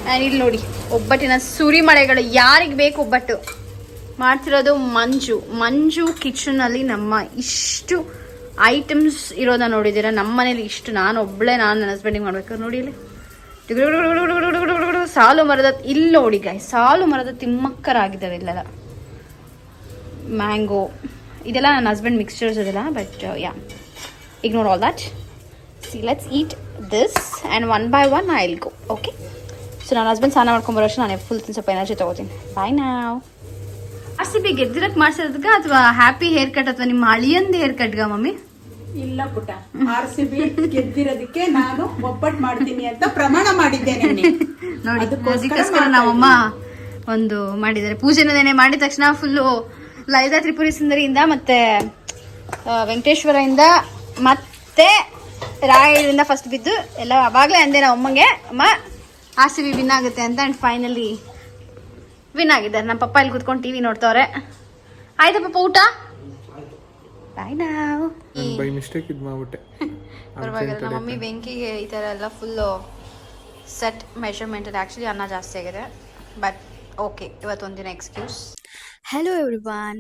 And ಇಲ್ಲಿ ನೋಡಿ ಒಬ್ಬಟ್ಟಿನ ಸುರಿಮಳೆಗಳು. ಯಾರಿಗೆ ಬೇಕು ಒಬ್ಬಟ್ಟು? ಮಾಡ್ತಿರೋದು ಮಂಜು ಕಿಚನಲ್ಲಿ. ನಮ್ಮ ಇಷ್ಟು ಐಟಮ್ಸ್ ಇರೋದನ್ನ ನೋಡಿದ್ದೀರಾ ನಮ್ಮ ಮನೇಲಿ. ಇಷ್ಟು ನಾನು ನನ್ನ ಹಸ್ಬೆಂಡಿಗೆ ಮಾಡ್ಬೇಕು ನೋಡಿ. ಇಲ್ಲಿ ಸಾಲು ಮರದ, ಇಲ್ಲಿ ನೋಡಿ ಗಾಯ್, ಸಾಲು ಮರದ ತಿಮ್ಮಕ್ಕರಾಗಿದ್ದಾವೆ ಇಲ್ಲೆಲ್ಲ. ಮ್ಯಾಂಗೋ, ಇದೆಲ್ಲ ನನ್ನ ಹಸ್ಬೆಂಡ್ ಮಿಕ್ಸ್ಚರ್ಸ್ ಇದೆಲ್ಲ. But yeah, ignore all that. C, let's heat this and one by one I will go. Okay, so ನನ್ನ ಹಸ್ಬೆಂಡ್ ಸ್ನಾನ ಮಾಡ್ಕೊಂಬರೋಷ್ಟು ನಾನು ಫುಲ್ ಸ್ವಲ್ಪ ಎನರ್ಜಿ ತೊಗೋತೀನಿ. ಬಾಯ್ ನಾವ್. RCB ಗೆದ್ದಿರಕ್ಕೆ ಮಾಡಿಸೋದಕ್ಕ ಅಥವಾ ಹ್ಯಾಪಿ ಹೇರ್ ಕಟ್ ಅಥವಾ ನಿಮ್ಮ ಅಳಿಯಂದು ಹೇರ್ ಕಟ್ಗ ಮಮ್ಮಿ? ಇಲ್ಲ ಪುಟ್ಟ, RCB ಗೆದ್ದಿರೋದಕ್ಕೆ ನಾನು ಒಬ್ಬಟ್ಟು ಮಾಡ್ತೀನಿ ಅಂತ ಪ್ರಮಾಣ ಮಾಡಿದ್ದೇನೆ ನೋಡಿ. ಅದಕ್ಕೋಸ್ಕರ ನಮ್ಮಮ್ಮ ಒಂದು ಮಾಡಿದ್ದಾರೆ. ಪೂಜೆನೇ ಮಾಡಿದ ತಕ್ಷಣ ಫುಲ್ಲು ಲಲಿತಾ ತ್ರಿಪುರಿ ಸುಂದರಿಯಿಂದ ಮತ್ತೆ ವೆಂಕಟೇಶ್ವರದಿಂದ ಮತ್ತೆ ರಾಯರಿಂದ ಫಸ್ಟ್ ಬಿದ್ದು ಎಲ್ಲ. ಅವಾಗಲೇ ಅಂದೆ ನಾವು ಅಮ್ಮಂಗೆ, ಅಮ್ಮ RCB ವಿನ್ ಆಗುತ್ತೆ ಅಂತ. ಆ್ಯಂಡ್ ಫೈನಲಿ ವಿನ್ ಆಗಿದ್ದಾರೆ. ನಮ್ಮ ಪಪ್ಪ ಇಲ್ಲಿ ಕುತ್ಕೊಂಡು TV ನೋಡ್ತವ್ರೆ. ಆಯ್ತಾ ಪಪ್ಪ ಊಟ? ಬಾಯ್ ನಾವ್. ಬೈ ಮಿಸ್ಟೇಕ್ ಇದು ಮಾಡ್ಬಿಟ್ಟೆ. ಪರವಾಗಿಲ್ಲ, ನಮ್ಮ ಮಮ್ಮಿ ಬೆಂಕಿಗೆ ಈ ಥರ ಎಲ್ಲ ಫುಲ್ಲು ಸೆಟ್ ಮೆಷರ್ಮೆಂಟಲ್ಲಿ. ಆ್ಯಕ್ಚುಲಿ ಅನ್ನ ಜಾಸ್ತಿ ಆಗಿದೆ, ಬಟ್ ಓಕೆ, ಇವತ್ತೊಂದಿನ excuse. Hello everyone,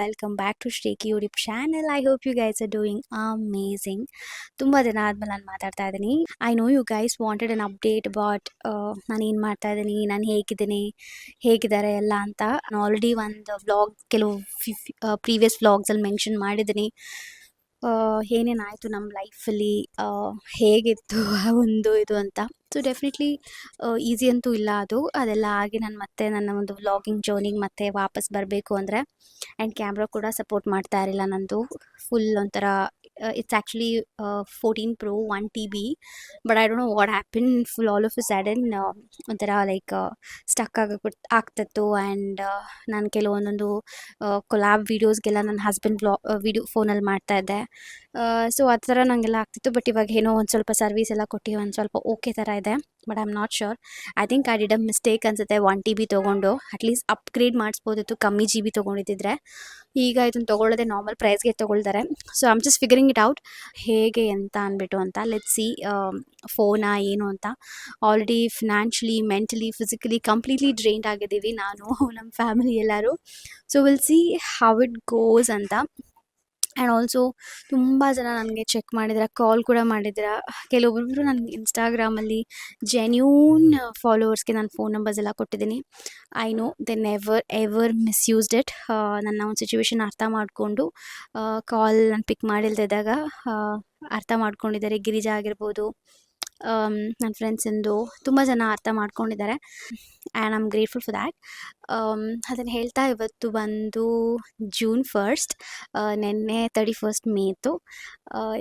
welcome back to Shriki YouTube channel. I hope you guys are doing amazing. ತುಂಬ ದಿನ ಆದ್ಮೇಲೆ ನಾನು ಮಾತಾಡ್ತಾ ಇದ್ದೀನಿ. I know you guys wanted an update about ನಾನು ಏನು ಮಾಡ್ತಾ ಇದ್ದೀನಿ, ನಾನು ಹೇಗಿದ್ದೀನಿ, ಹೇಗಿದ್ದಾರೆ ಎಲ್ಲ ಅಂತ. ನಾನು ಆಲ್ರೆಡಿ ಒಂದು ವ್ಲಾಗ್, ಕೆಲವು ಪ್ರೀವಿಯಸ್ ವ್ಲಾಗ್ಸಲ್ಲಿ ಮೆನ್ಷನ್ ಮಾಡಿದ್ದೀನಿ ಏನೇನಾಯಿತು ನಮ್ಮ ಲೈಫಲ್ಲಿ, ಹೇಗಿತ್ತು ಒಂದು ಇದು ಅಂತ. ಸೊ ಡೆಫಿನೆಟ್ಲಿ ಈಸಿ ಅಂತೂ ಇಲ್ಲ ಅದೆಲ್ಲ ಆಗಿ ನಾನು ಮತ್ತೆ ನನ್ನ ಒಂದು ವ್ಲಾಗಿಂಗ್ ಜರ್ನಿಗೆ ಮತ್ತೆ ವಾಪಸ್ ಬರಬೇಕು ಅಂದರೆ. ಆ್ಯಂಡ್ ಕ್ಯಾಮ್ರಾ ಕೂಡ ಸಪೋರ್ಟ್ ಮಾಡ್ತಾ ಇರಲಿಲ್ಲ ನಂದು. ಫುಲ್ ಒಂಥರ it's actually 14 Pro 1 TB, but I don't know what happen full all of a sudden ಒಂಥರ ಲೈಕ್ ಸ್ಟಕ್ ಆಗ್ತಿತ್ತು. ಆ್ಯಂಡ್ ನಾನು ಕೆಲವೊಂದೊಂದು ಕೊಲಾಬ್ ವೀಡಿಯೋಸ್ಗೆಲ್ಲ ನನ್ನ ಹಸ್ಬೆಂಡ್ ವೀಡಿಯೋ ಫೋನಲ್ಲಿ ಮಾಡ್ತಾಯಿದ್ದೆ. ಸೊ ಆ ಥರ ನನಗೆಲ್ಲ ಆಗ್ತಿತ್ತು. ಬಟ್ ಇವಾಗ ಏನೋ ಒಂದು ಸ್ವಲ್ಪ ಸರ್ವಿಸ್ ಎಲ್ಲ ಕೊಟ್ಟು ಒಂದು ಸ್ವಲ್ಪ ಓಕೆ ಥರ ಇದೆ. But I am not sure. I think I did a mistake ಅನಿಸುತ್ತೆ 1 TB ತೊಗೊಂಡು. ಅಟ್ಲೀಸ್ಟ್ ಅಪ್ಗ್ರೇಡ್ ಮಾಡಿಸ್ಬೋದಿತ್ತು ಕಮ್ಮಿ GB ತೊಗೊಂಡಿದ್ದಿದ್ರೆ. ಈಗ ಇದನ್ನು ತೊಗೊಳ್ಳೋದೆ ನಾರ್ಮಲ್ ಪ್ರೈಸ್ಗೆ ತೊಗೊಳ್ತಾರೆ. So I am just figuring it out ಹೇಗೆ ಅಂತ ಅಂದ್ಬಿಟ್ಟು ಅಂತ. ಲೆಟ್ಸ್ ಸಿ ಫೋನಾ ಏನು ಅಂತ. Already financially, mentally, physically completely drained ಆಗಿದ್ದೀವಿ ನಾನು, ನಮ್ಮ ಫ್ಯಾಮಿಲಿ ಎಲ್ಲರೂ. So will see how it goes ಅಂತ. ಆ್ಯಂಡ್ ಆಲ್ಸೋ ತುಂಬ ಜನ ನನಗೆ ಚೆಕ್ ಮಾಡಿದ್ರೆ, ಕಾಲ್ ಕೂಡ ಮಾಡಿದ್ರೆ. ಕೆಲವೊಬ್ಬರು ನನಗೆ ಇನ್ಸ್ಟಾಗ್ರಾಮಲ್ಲಿ ಜೆನ್ಯೂನ್ ಫಾಲೋವರ್ಸ್ಗೆ ನಾನು ಫೋನ್ ನಂಬರ್ಸ್ ಎಲ್ಲ ಕೊಟ್ಟಿದ್ದೀನಿ. I know they never ever misused it. ನನ್ನ ಒಂದು ಸಿಚುವೇಶನ್ ಅರ್ಥ ಮಾಡಿಕೊಂಡು ಕಾಲ್ ನಾನು ಪಿಕ್ ಮಾಡಿಲ್ದಿದ್ದಾಗ ಅರ್ಥ ಮಾಡ್ಕೊಂಡಿದ್ದಾರೆ. ಗಿರಿಜಾ ಆಗಿರ್ಬೋದು, ನನ್ನ ಫ್ರೆಂಡ್ಸಿಂದು ತುಂಬ ಜನ ಅರ್ಥ ಮಾಡ್ಕೊಂಡಿದ್ದಾರೆ. And I am grateful for that. ಅದನ್ನು ಹೇಳ್ತಾ ಇವತ್ತು ಬಂದು June 1st, ನಿನ್ನೆ 31st ಮೇತು.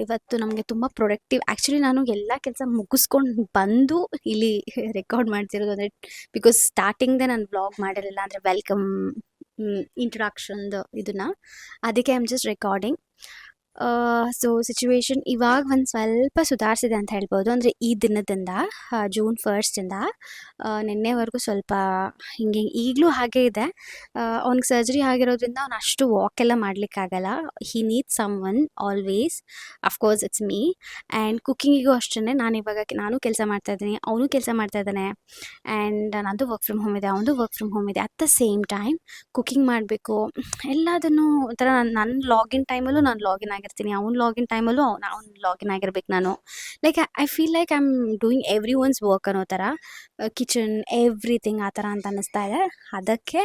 ಇವತ್ತು ನಮಗೆ ತುಂಬ ಪ್ರೊಡಕ್ಟಿವ್. ಆ್ಯಕ್ಚುಲಿ ನಾನು ಎಲ್ಲ ಕೆಲಸ ಮುಗಿಸ್ಕೊಂಡು ಬಂದು ಇಲ್ಲಿ ರೆಕಾರ್ಡ್ ಮಾಡ್ತಿರೋದು. ಅಂದರೆ ಬಿಕಾಸ್ ಸ್ಟಾರ್ಟಿಂಗ್ದೇ ನಾನು ವ್ಲಾಗ್ ಮಾಡಿರಲಿಲ್ಲ, ಅಂದರೆ ವೆಲ್ಕಮ್ ಇಂಟ್ರೊಡಕ್ಷನ್ದು ಇದನ್ನು. ಅದಕ್ಕೆ I am just recording. So situation ಇವಾಗ ಒಂದು ಸ್ವಲ್ಪ ಸುಧಾರಿಸಿದೆ ಅಂತ ಹೇಳ್ಬೋದು. ಅಂದರೆ ಈ ದಿನದಿಂದ June 1st ನಿನ್ನೆವರೆಗೂ ಸ್ವಲ್ಪ ಹಿಂಗೆ ಈಗಲೂ ಹಾಗೇ ಇದೆ. ಅವ್ನಿಗೆ ಸರ್ಜರಿ ಆಗಿರೋದ್ರಿಂದ ಅವ್ನು ಅಷ್ಟು ವಾಕೆಲ್ಲ ಮಾಡಲಿಕ್ಕಾಗಲ್ಲ. He needs someone always. Of course it's me. And ಕುಕ್ಕಿಂಗಿಗೂ ಅಷ್ಟೇ ನಾನು ಕೆಲಸ ಮಾಡ್ತಾಯಿದ್ದೀನಿ, ಅವನು ಕೆಲಸ ಮಾಡ್ತಾಯಿದ್ದಾನೆ. ಆ್ಯಂಡ್ ನಂದು ವರ್ಕ್ ಫ್ರಮ್ ಹೋಮ್ ಇದೆ, ಅವನದು ವರ್ಕ್ ಫ್ರಮ್ ಹೋಮ್ ಇದೆ. At the same time cooking ಮಾಡಬೇಕು. ಎಲ್ಲದನ್ನು ಒಂಥರ ನನ್ನ ಲಾಗಿನ್ ಟೈಮಲ್ಲೂ ನಾನು ಲಾಗಿನ್ ಆಗಿರ್ತೀನಿ, ಅವ್ನ ಲಾಗಿನ್ ಟೈಮಲ್ಲೂ ಅವ್ನು ಲಾಗಿನ್ ಆಗಿರ್ಬೇಕು ನಾನು. Like I feel like I am doing every once work ಅನ್ನೋ ಥರ. ಕಿಚನ್ ಎವ್ರಿಥಿಂಗ್ ಆ ಥರ ಅಂತ ಅನ್ನಿಸ್ತಾ ಇದೆ. ಅದಕ್ಕೆ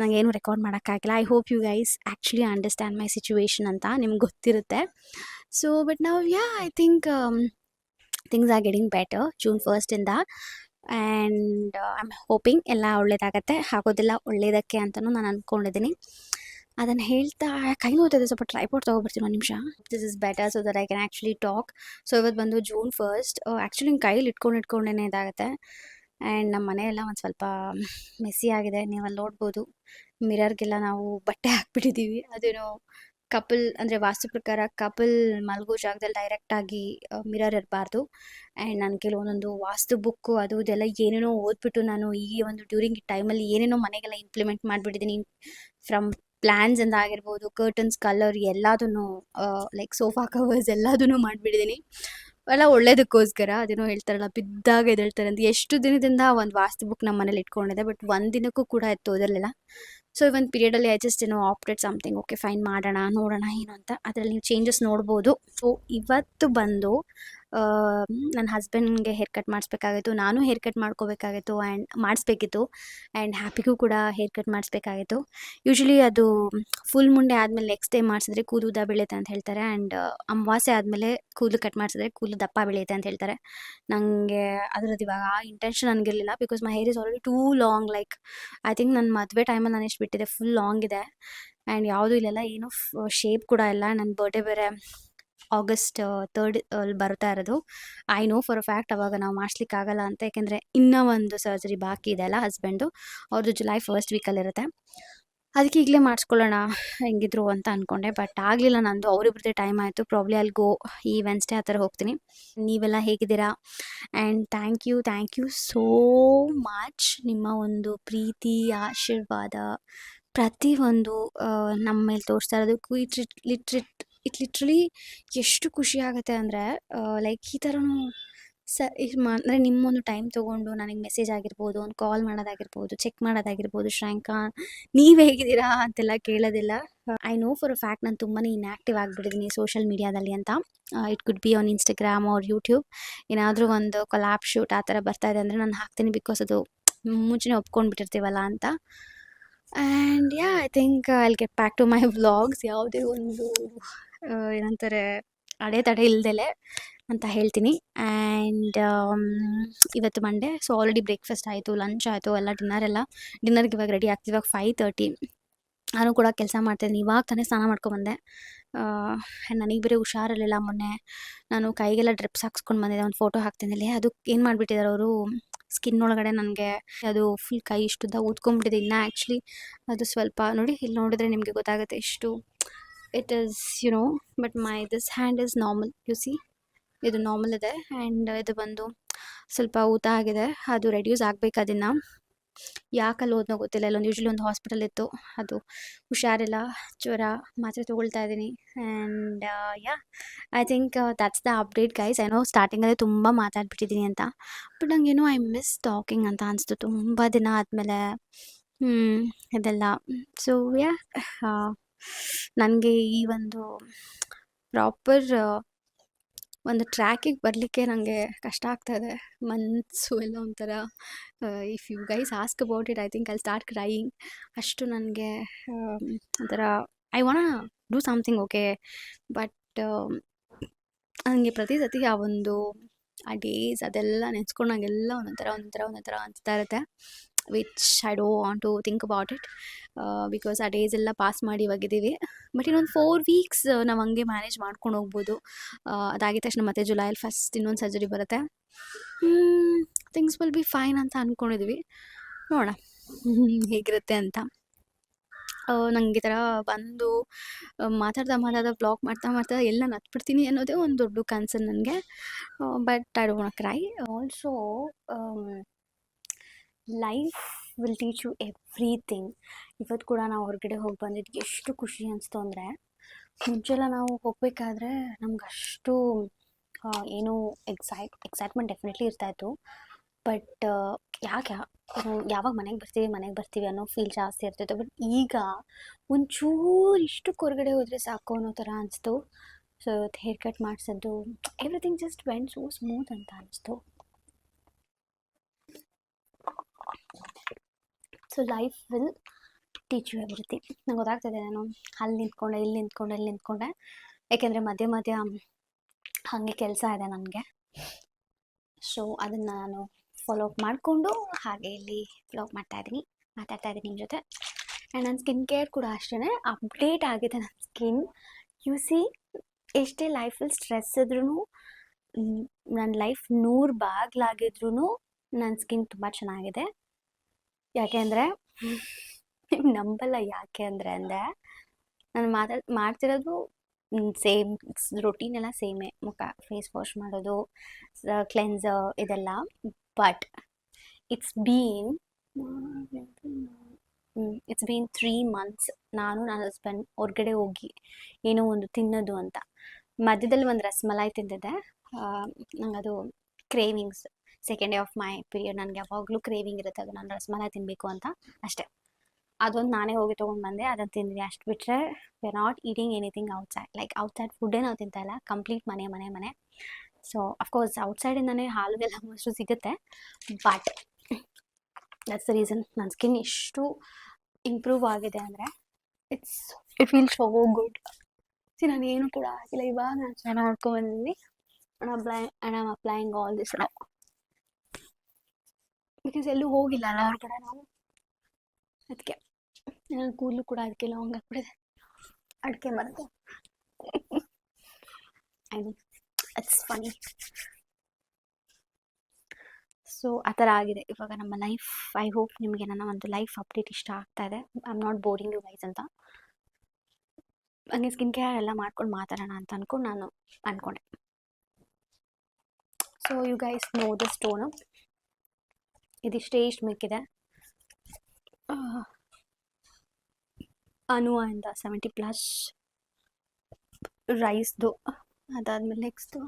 ನನಗೇನು ರೆಕಾರ್ಡ್ ಮಾಡೋಕ್ಕಾಗಿಲ್ಲ. I hope you guys actually understand my situation ಅಂತ ನಿಮ್ಗೆ ಗೊತ್ತಿರುತ್ತೆ. ಸೊ ಬಟ್ ನಾವು I think things are getting better June 1st. And I am hoping ಎಲ್ಲ ಒಳ್ಳೇದಾಗತ್ತೆ. ಆಗೋದೆಲ್ಲ ಒಳ್ಳೇದಕ್ಕೆ ಅಂತಲೂ ನಾನು ಅಂದ್ಕೊಂಡಿದ್ದೀನಿ. ಅದನ್ನು ಹೇಳ್ತಾ ಕೈ ನೋಡ್ತಿದೆ, ಸ್ವಲ್ಪ ಟ್ರೈಪಾಡ್ ತೊಗೊಬರ್ತೀನಿ ಒಂದು ನಿಮಿಷ. This is better so that I can actually talk. So ಇವತ್ತು ಬಂದು June 1st. ಆ್ಯಕ್ಚುಲಿ ಕೈಲಿ ಇಟ್ಕೊಂಡೇ ಇದಾಗುತ್ತೆ. ಆ್ಯಂಡ್ ನಮ್ಮ ಮನೆಯೆಲ್ಲ ಒಂದು ಸ್ವಲ್ಪ ಮೆಸ್ಸಿ ಆಗಿದೆ. ನೀವಲ್ಲಿ ನೋಡ್ಬೋದು, ಮಿರರ್ಗೆಲ್ಲ ನಾವು ಬಟ್ಟೆ ಹಾಕ್ಬಿಟ್ಟಿದ್ದೀವಿ. ಅದೇನೋ ಕಪಲ್ ಅಂದರೆ ವಾಸ್ತು ಪ್ರಕಾರ ಕಪಲ್ ಮಲಗೋ ಜಾಗದಲ್ಲಿ ಡೈರೆಕ್ಟಾಗಿ ಮಿರರ್ ಇರಬಾರ್ದು. ಆ್ಯಂಡ್ ನಾನು ಕೆಲವೊಂದೊಂದು ವಾಸ್ತು ಬುಕ್ಕು ಅದು ಇದೆಲ್ಲ ಏನೇನೋ ಓದ್ಬಿಟ್ಟು ನಾನು ಈ ಒಂದು ಡ್ಯೂರಿಂಗ್ ಈ ಟೈಮಲ್ಲಿ ಏನೇನೋ ಮನೆಗೆಲ್ಲ ಇಂಪ್ಲಿಮೆಂಟ್ ಮಾಡಿಬಿಟ್ಟಿದ್ದೀನಿ. ಫ್ರಮ್ ಪ್ಲ್ಯಾನ್ಸಿಂದ ಆಗಿರ್ಬೋದು, ಕರ್ಟನ್ಸ್ ಕಲರ್ ಎಲ್ಲದನ್ನು, ಲೈಕ್ ಸೋಫಾ ಕವರ್ಸ್ ಎಲ್ಲದನ್ನು ಮಾಡಿಬಿಟ್ಟಿದ್ದೀನಿ. ಎಲ್ಲ ಒಳ್ಳೇದಕ್ಕೋಸ್ಕರ. ಅದೇನೋ ಹೇಳ್ತಾರಲ್ಲ, ಬಿದ್ದಾಗ ಎದ್ದೇಳ್ತಾರೆ ಅಂತ. ಎಷ್ಟು ದಿನದಿಂದ ಒಂದು ವಾಸ್ತು ಬುಕ್ ನಮ್ಮ ಮನೇಲಿ ಇಟ್ಕೊಂಡಿದ್ದೆ, ಬಟ್ ಒಂದು ದಿನಕ್ಕೂ ಕೂಡ ಓದಿರಲಿಲ್ಲ. ಸೊ ಈ ಒಂದು ಪೀರಿಯಡಲ್ಲಿ I just opted something. Okay fine, ಮಾಡೋಣ, ನೋಡೋಣ ಏನು ಅಂತ. ಅದರಲ್ಲಿ ನೀವು ಚೇಂಜಸ್ ನೋಡ್ಬೋದು. ಸೊ ಇವತ್ತು ಬಂದು ನನ್ನ ಹಸ್ಬೆಂಡ್ಗೆ ಹೇರ್ ಕಟ್ ಮಾಡಿಸ್ಬೇಕಾಗಿತ್ತು, ನಾನು ಹೇರ್ ಕಟ್ ಮಾಡ್ಕೋಬೇಕಾಗಿತ್ತು ಆ್ಯಂಡ್ ಮಾಡಿಸ್ಬೇಕಿತ್ತು. ಆ್ಯಂಡ್ ಹ್ಯಾಪಿಗೂ ಕೂಡ ಹೇರ್ ಕಟ್ ಮಾಡಿಸ್ಬೇಕಾಗಿತ್ತು. ಯೂಶ್ವಲಿ ಅದು ಫುಲ್ ಮುಂಡೆ ಆದಮೇಲೆ ನೆಕ್ಸ್ಟ್ ಡೇ ಮಾಡಿಸಿದ್ರೆ ಕೂದಲು ಉದ್ದ ಬೆಳೆಯುತ್ತೆ ಅಂತ ಹೇಳ್ತಾರೆ. ಆ್ಯಂಡ್ ಅಮಾವಾಸ್ಯೆ ಆದಮೇಲೆ ಕೂದಲು ಕಟ್ ಮಾಡಿಸಿದ್ರೆ ಕೂದಲು ದಪ್ಪ ಬೆಳೆಯುತ್ತೆ ಅಂತ ಹೇಳ್ತಾರೆ. ನನಗೆ ಅದರದ್ದು ಇವಾಗ ಆ ಇಂಟೆನ್ಷನ್ ನನಗಿರಲಿಲ್ಲ. Because my hair is already too long. Like I think ನನ್ನ ಮದುವೆ ಟೈಮಲ್ಲಿ ನಾನು ಎಷ್ಟು ಬಿಟ್ಟಿದ್ದೆ, ಫುಲ್ ಲಾಂಗ್ ಇದೆ. ಆ್ಯಂಡ್ ಯಾವುದೂ ಇಲ್ಲೆಲ್ಲ ಏನೂ ಶೇಪ್ ಕೂಡ ಇಲ್ಲ. ನನ್ನ ಬರ್ಡೇ ಬೇರೆ August 3rd ಬರ್ತಾ ಇರೋದು. I know for a fact ಅವಾಗ ನಾವು ಮಾಡಿಸ್ಲಿಕ್ಕಾಗಲ್ಲ ಅಂತ. ಯಾಕೆಂದರೆ ಇನ್ನೂ ಒಂದು ಸರ್ಜರಿ ಬಾಕಿ ಇದೆ ಅಲ್ಲ ಹಸ್ಬೆಂಡು, ಅವ್ರದ್ದು July 1st ವೀಕಲ್ಲಿರುತ್ತೆ. ಅದಕ್ಕೆ ಈಗಲೇ ಮಾಡಿಸ್ಕೊಳ್ಳೋಣ ಹೆಂಗಿದ್ರು ಅಂತ ಅಂದ್ಕೊಂಡೆ. ಬಟ್ ಆಗಲಿಲ್ಲ ನಂದು. ಅವರಿಬ್ರದ್ದೇ ಟೈಮ್ ಆಯಿತು. ಪ್ರಾಬ್ಲಿ ಅಲ್ಲಿ ಗೋ ಈ ವೆನ್ಸ್ಡೇ ಆ ಥರ ಹೋಗ್ತೀನಿ. ನೀವೆಲ್ಲ ಹೇಗಿದ್ದೀರಾ? And thank you so much. ನಿಮ್ಮ ಒಂದು ಪ್ರೀತಿ, ಆಶೀರ್ವಾದ ಪ್ರತಿಯೊಂದು ನಮ್ಮ ಮೇಲೆ ತೋರಿಸ್ತಾ ಇರೋದಕ್ಕೂ ಇಟ್ ಲಿಟ್ರಲಿ ಎಷ್ಟು ಖುಷಿ ಆಗುತ್ತೆ ಅಂದರೆ, ಲೈಕ್ ಈ ಥರನೂ ಅಂದರೆ ನಿಮ್ಮೊಂದು ಟೈಮ್ ತೊಗೊಂಡು ನನಗೆ ಮೆಸೇಜ್ ಆಗಿರ್ಬೋದು, ಒಂದು ಕಾಲ್ ಮಾಡೋದಾಗಿರ್ಬೋದು, ಚೆಕ್ ಮಾಡೋದಾಗಿರ್ಬೋದು, ಶ್ರೇಯಾಂಕ ನೀವು ಹೇಗಿದ್ದೀರಾ ಅಂತೆಲ್ಲ ಕೇಳೋದಿಲ್ಲ. I know for a fact ನಾನು ತುಂಬಾ ಇನ್ಯಾಕ್ಟಿವ್ ಆಗಿಬಿಟ್ಟಿದ್ದೀನಿ ಸೋಷಲ್ ಮೀಡಿಯಾದಲ್ಲಿ ಅಂತ. It could be on Instagram or YouTube. ಏನಾದರೂ ಒಂದು ಕೊಲಾಬ್ ಶೂಟ್ ಆ ಥರ ಬರ್ತಾಯಿದೆ ಅಂದರೆ ನಾನು ಹಾಕ್ತೀನಿ. ಬಿಕಾಸ್ ಅದು ಮುಂಚೆನೇ ಒಪ್ಕೊಂಡ್ಬಿಟ್ಟಿರ್ತೀವಲ್ಲ ಅಂತ. And I think I will get back to my vlogs. ಯಾವುದೇ ಒಂದು ಏನಂತಾರೆ ಅಡೆತಡೆ ಇಲ್ದಲೆ ಅಂತ ಹೇಳ್ತೀನಿ. ಆ್ಯಂಡ್ ಇವತ್ತು ಮಂಡೇ. ಸೊ ಆಲ್ರೆಡಿ ಬ್ರೇಕ್ಫಾಸ್ಟ್ ಆಯಿತು, ಲಂಚ್ ಆಯಿತು, ಎಲ್ಲ ಡಿನ್ನರ್ಗೆ ಇವಾಗ ರೆಡಿ ಆಗ್ತೀವಿ. ಇವಾಗ 5:30. ನಾನು ಕೂಡ ಕೆಲಸ ಮಾಡ್ತಾಯಿದ್ದೀನಿ. ಇವಾಗ ತಾನೇ ಸ್ನಾನ ಮಾಡ್ಕೊಬಂದೆ. ನನಗೆ ಬೇರೆ ಹುಷಾರಿರಲಿಲ್ಲ ಮೊನ್ನೆ. ನಾನು ಕೈಗೆಲ್ಲ ಡ್ರಿಪ್ಸ್ ಹಾಕ್ಸ್ಕೊಂಡು ಬಂದಿದ್ದೆ, ಒಂದು ಫೋಟೋ ಹಾಕ್ತೀನಿ ಇಲ್ಲಿ. ಅದು ಏನು ಮಾಡಿಬಿಟ್ಟಿದ್ದಾರೆ ಅವರು, ಸ್ಕಿನ್ ಒಳಗಡೆ ನನಗೆ ಅದು ಫುಲ್ ಕೈ ಇಷ್ಟುದ್ದ ಊದ್ಕೊಂಡ್ಬಿಟ್ಟಿದೆ. ಇನ್ನು ಆ್ಯಕ್ಚುಲಿ ಅದು ಸ್ವಲ್ಪ ನೋಡಿ, ಇಲ್ಲಿ ನೋಡಿದ್ರೆ ನಿಮಗೆ ಗೊತ್ತಾಗುತ್ತೆ ಎಷ್ಟು it is but my this hand is normal, U C. ಇದು ನಾರ್ಮಲ್ ಇದೆ ಆ್ಯಂಡ್ ಇದು ಬಂದು ಸ್ವಲ್ಪ ಊತ ಆಗಿದೆ. ಅದು ರೆಡ್ಯೂಸ್ ಆಗಬೇಕು. ಅದನ್ನು ಯಾಕಲ್ಲಿ ಹೋದ್ನೋ ಗೊತ್ತಿಲ್ಲ. ಇಲ್ಲೊಂದು ಯೂಶ್ವಲಿ ಒಂದು ಹಾಸ್ಪಿಟಲ್ ಇತ್ತು, ಅದು ಹುಷಾರಿಲ್ಲ, ಜ್ವರ, ಮಾತ್ರೆ ತೊಗೊಳ್ತಾ ಇದ್ದೀನಿ. And I think that's the update guys. ಏನೋ ಸ್ಟಾರ್ಟಿಂಗಲ್ಲೇ ತುಂಬ ಮಾತಾಡ್ಬಿಟ್ಟಿದ್ದೀನಿ ಅಂತ, ಬಟ್ ನನಗೇನೋ ಐ ಮಿಸ್ ಟಾಕಿಂಗ್ ಅಂತ ಅನಿಸ್ತು ತುಂಬ ದಿನ ಆದಮೇಲೆ ಇದೆಲ್ಲ. ಸೊ ನನಗೆ ಈ ಒಂದು ಪ್ರಾಪರ್ ಒಂದು ಟ್ರ್ಯಾಕಿಗೆ ಬರಲಿಕ್ಕೆ ನನಗೆ ಕಷ್ಟ ಆಗ್ತಾಯಿದೆ. ಮನಸ್ಸು ಎಲ್ಲ ಒಂಥರ, if you guys ask about it I think I start crying. ಅಷ್ಟು ನನಗೆ ಒಂಥರ I want do something, okay, but ನನಗೆ ಪ್ರತಿ ಸತಿ ಆ ಡೇಸ್ ಅದೆಲ್ಲ ನೆನೆಸ್ಕೊಂಡಾಗೆಲ್ಲ ಒಂದೊಂಥರ ಅನಿಸ್ತಾ ಇರುತ್ತೆ, which I don't want to think about it. Because ಆ ಡೇಸ್ ಎಲ್ಲ ಪಾಸ್ ಮಾಡಿ ಇವಾಗಿದ್ದೀವಿ. ಬಟ್ ಇನ್ನೊಂದು 4 ವೀಕ್ಸ್ ನಾವು ಹಂಗೆ ಮ್ಯಾನೇಜ್ ಮಾಡ್ಕೊಂಡು ಹೋಗ್ಬೋದು. ಅದಾಗಿದ ತಕ್ಷಣ ಮತ್ತೆ ಜುಲೈಲಿ ಫಸ್ಟ್ ಇನ್ನೊಂದು ಸರ್ಜರಿ ಬರುತ್ತೆ. ಥಿಂಗ್ಸ್ ವಿಲ್ ಬಿ ಫೈನ್ ಅಂತ ಅಂದ್ಕೊಂಡಿದ್ವಿ, ನೋಡೋಣ ಹೇಗಿರುತ್ತೆ ಅಂತ. ನಂಗೆ ಈ ಥರ ಬಂದು ಮಾತಾಡ್ತಾ ವ್ಲಾಗ್ ಮಾಡ್ತಾ ಎಲ್ಲ ನತ್ಬಿಡ್ತೀನಿ ಅನ್ನೋದೇ ಒಂದು ದೊಡ್ಡ ಕನ್ಸರ್ನ್ ನನಗೆ. But I don't want cry. Also life will teach you everything. ಇವತ್ತು ಕೂಡ ನಾವು ಹೊರಗಡೆ ಹೋಗಿ ಬಂದಿದ್ದು ಎಷ್ಟು ಖುಷಿ ಅನಿಸ್ತು ಅಂದರೆ, ಮುಂಚೆಲ್ಲ ನಾವು ಹೋಗಬೇಕಾದ್ರೆ ನಮ್ಗೆ ಅಷ್ಟು ಏನು ಎಕ್ಸೈಟ್ಮೆಂಟ್ ಡೆಫಿನೆಟ್ಲಿ ಇರ್ತಾಯಿತ್ತು. ಬಟ್ ಯಾವಾಗ ಮನೆಗೆ ಬರ್ತೀವಿ ಅನ್ನೋ ಫೀಲ್ ಜಾಸ್ತಿ ಇರ್ತಿತ್ತು. ಬಟ್ ಈಗ ಒಂಚೂರು ಇಷ್ಟಕ್ಕೆ ಹೊರಗಡೆ ಹೋದರೆ ಸಾಕು ಅನ್ನೋ ಥರ ಅನಿಸ್ತು. ಸೊ ಹೇರ್ ಕಟ್ ಮಾಡಿಸೋದು, everything just went so smooth ಅಂತ ಅನಿಸ್ತು. So life will teach you everything. ನಂಗೆ ಗೊತ್ತಾಗ್ತದೆ, ನಾನು ಅಲ್ಲಿ ನಿಂತ್ಕೊಂಡೆ, ಯಾಕೆಂದರೆ ಮಧ್ಯ ಹಾಗೆ ಕೆಲಸ ಇದೆ ನನಗೆ. ಸೊ ಅದನ್ನು ನಾನು ಫಾಲೋ ಅಪ್ ಮಾಡಿಕೊಂಡು ಹಾಗೆ ಇಲ್ಲಿ ವ್ಲಾಗ್ ಮಾತಾಡ್ತಾ ಇದ್ದೀನಿ ನಿಮ್ಮ ಜೊತೆ. ಆ್ಯಂಡ್ ನನ್ನ ಸ್ಕಿನ್ ಕೇರ್ ಕೂಡ ಅಷ್ಟೇ ಅಪ್ಡೇಟ್ ಆಗಿದೆ ನನ್ನ ಸ್ಕಿನ್. ಯು ಸಿ, ಎಷ್ಟೇ ಲೈಫಲ್ಲಿ ಸ್ಟ್ರೆಸ್ ಇದ್ರೂ, ನನ್ನ ಲೈಫ್ 100 ಬಾಗಿಲಾಗಿದ್ರೂ ನನ್ನ ಸ್ಕಿನ್ ತುಂಬ ಚೆನ್ನಾಗಿದೆ. ಯಾಕೆ ಅಂದರೆ ನಂಬಲ್ಲ, ಯಾಕೆ ಅಂದರೆ ನಾನು ಮಾಡ್ತಿರೋದು ಸೇಮ್ ರೊಟೀನ್ ಎಲ್ಲ ಸೇಮೇ, ಮುಖ ಫೇಸ್ ವಾಶ್ ಮಾಡೋದು, ಕ್ಲೆನ್ಸರ್ ಇದೆಲ್ಲ. ಬಟ್ ಇಟ್ಸ್ ಬೀನ್ 3 ಮಂತ್ಸ್ ನಾನು ನನ್ನ ಹಸ್ಬೆಂಡ್ ಹೊರಗಡೆ ಹೋಗಿ ಏನೋ ಒಂದು ತಿನ್ನೋದು ಅಂತ. ಮಧ್ಯದಲ್ಲಿ ಒಂದು ರಸಮಲೈ ತಿಂದಿದ್ದೆ. ನಂಗೆ ಅದು cravings, second day of my period, ನನಗೆ ಯಾವಾಗಲೂ ಕ್ರೇವಿಂಗ್ ಇರುತ್ತೆ, ಅದು ನಾನು ರಸಮಲೈ ತಿನ್ನಬೇಕು ಅಂತ ಅಷ್ಟೇ. ಅದೊಂದು ನಾನೇ ಹೋಗಿ ತೊಗೊಂಡು ಬಂದೆ, ಅದನ್ನು ತಿಂದ್ವಿ. ಅಷ್ಟು ಬಿಟ್ಟರೆ we are not eating anything outside. Like outside ಫುಡ್ಡೇ ನಾವು ತಿಂತಾ ಇಲ್ಲ, ಕಂಪ್ಲೀಟ್ ಮನೆ. ಸೊ ಅಫ್ಕೋರ್ಸ್ ಔಟ್ಸೈಡಿಂದನೇ ಹಾಲುಗೆಲ್ಲ ಮೋಸ್ಟು ಸಿಗುತ್ತೆ. ಬಟ್ ದಟ್ಸ್ ದ ರೀಸನ್ ನನ್ನ ಸ್ಕಿನ್ ಎಷ್ಟು ಇಂಪ್ರೂವ್ ಆಗಿದೆ ಅಂದರೆ ಇಟ್ ಫೀಲ್ ಸೋ ಗುಡ್. ನಾನು ಏನು ಕೂಡ ಆಗಿಲ್ಲ, ಇವಾಗ ನಾನು ಚೆನ್ನಾಗಿ ನೋಡ್ಕೊಂಡ್ಬಂದಿದ್ದೀನಿ. And I am applying all this now, because ಎಲ್ಲೂ ಹೋಗಿಲ್ಲ ಅಲ್ಲ ಹೊರಗಡೆ ನಾವು. ಅದಕ್ಕೆ ನನ್ನ ಕೂದಲು ಕೂಡ ಅದಕ್ಕೆ ಲಾಂಗ್ ಆಗಿಬಿಟ್ಟಿದೆ, ಅಡಿಕೆ ಮರದು. I mean it's funny. So ಆ ಥರ ಆಗಿದೆ ಇವಾಗ ನಮ್ಮ ಲೈಫ್. ಐ ಹೋಪ್ ನಿಮಗೆ ನನ್ನ ಒಂದು ಲೈಫ್ ಅಪ್ಡೇಟ್ ಇಷ್ಟ ಆಗ್ತಾ ಇದೆ. I am not boring you guys ಅಂತ. ಹಂಗೆ ಸ್ಕಿನ್ ಕೇರ್ ಎಲ್ಲ ಮಾಡ್ಕೊಂಡು ಮಾತಾಡೋಣ ಅಂತ ಅಂದ್ಕೊಂಡು ನಾನು ಅಂದ್ಕೊಂಡೆ. So you guys know the stone, ಇದಿಷ್ಟೇ, ಇಷ್ಟು ಮಿಕ್ಕಿದೆ. ಅನುವಿಂದ 70+ ರೈಸ್ದು. ಅದಾದಮೇಲೆ ನೆಕ್ಸ್ಟು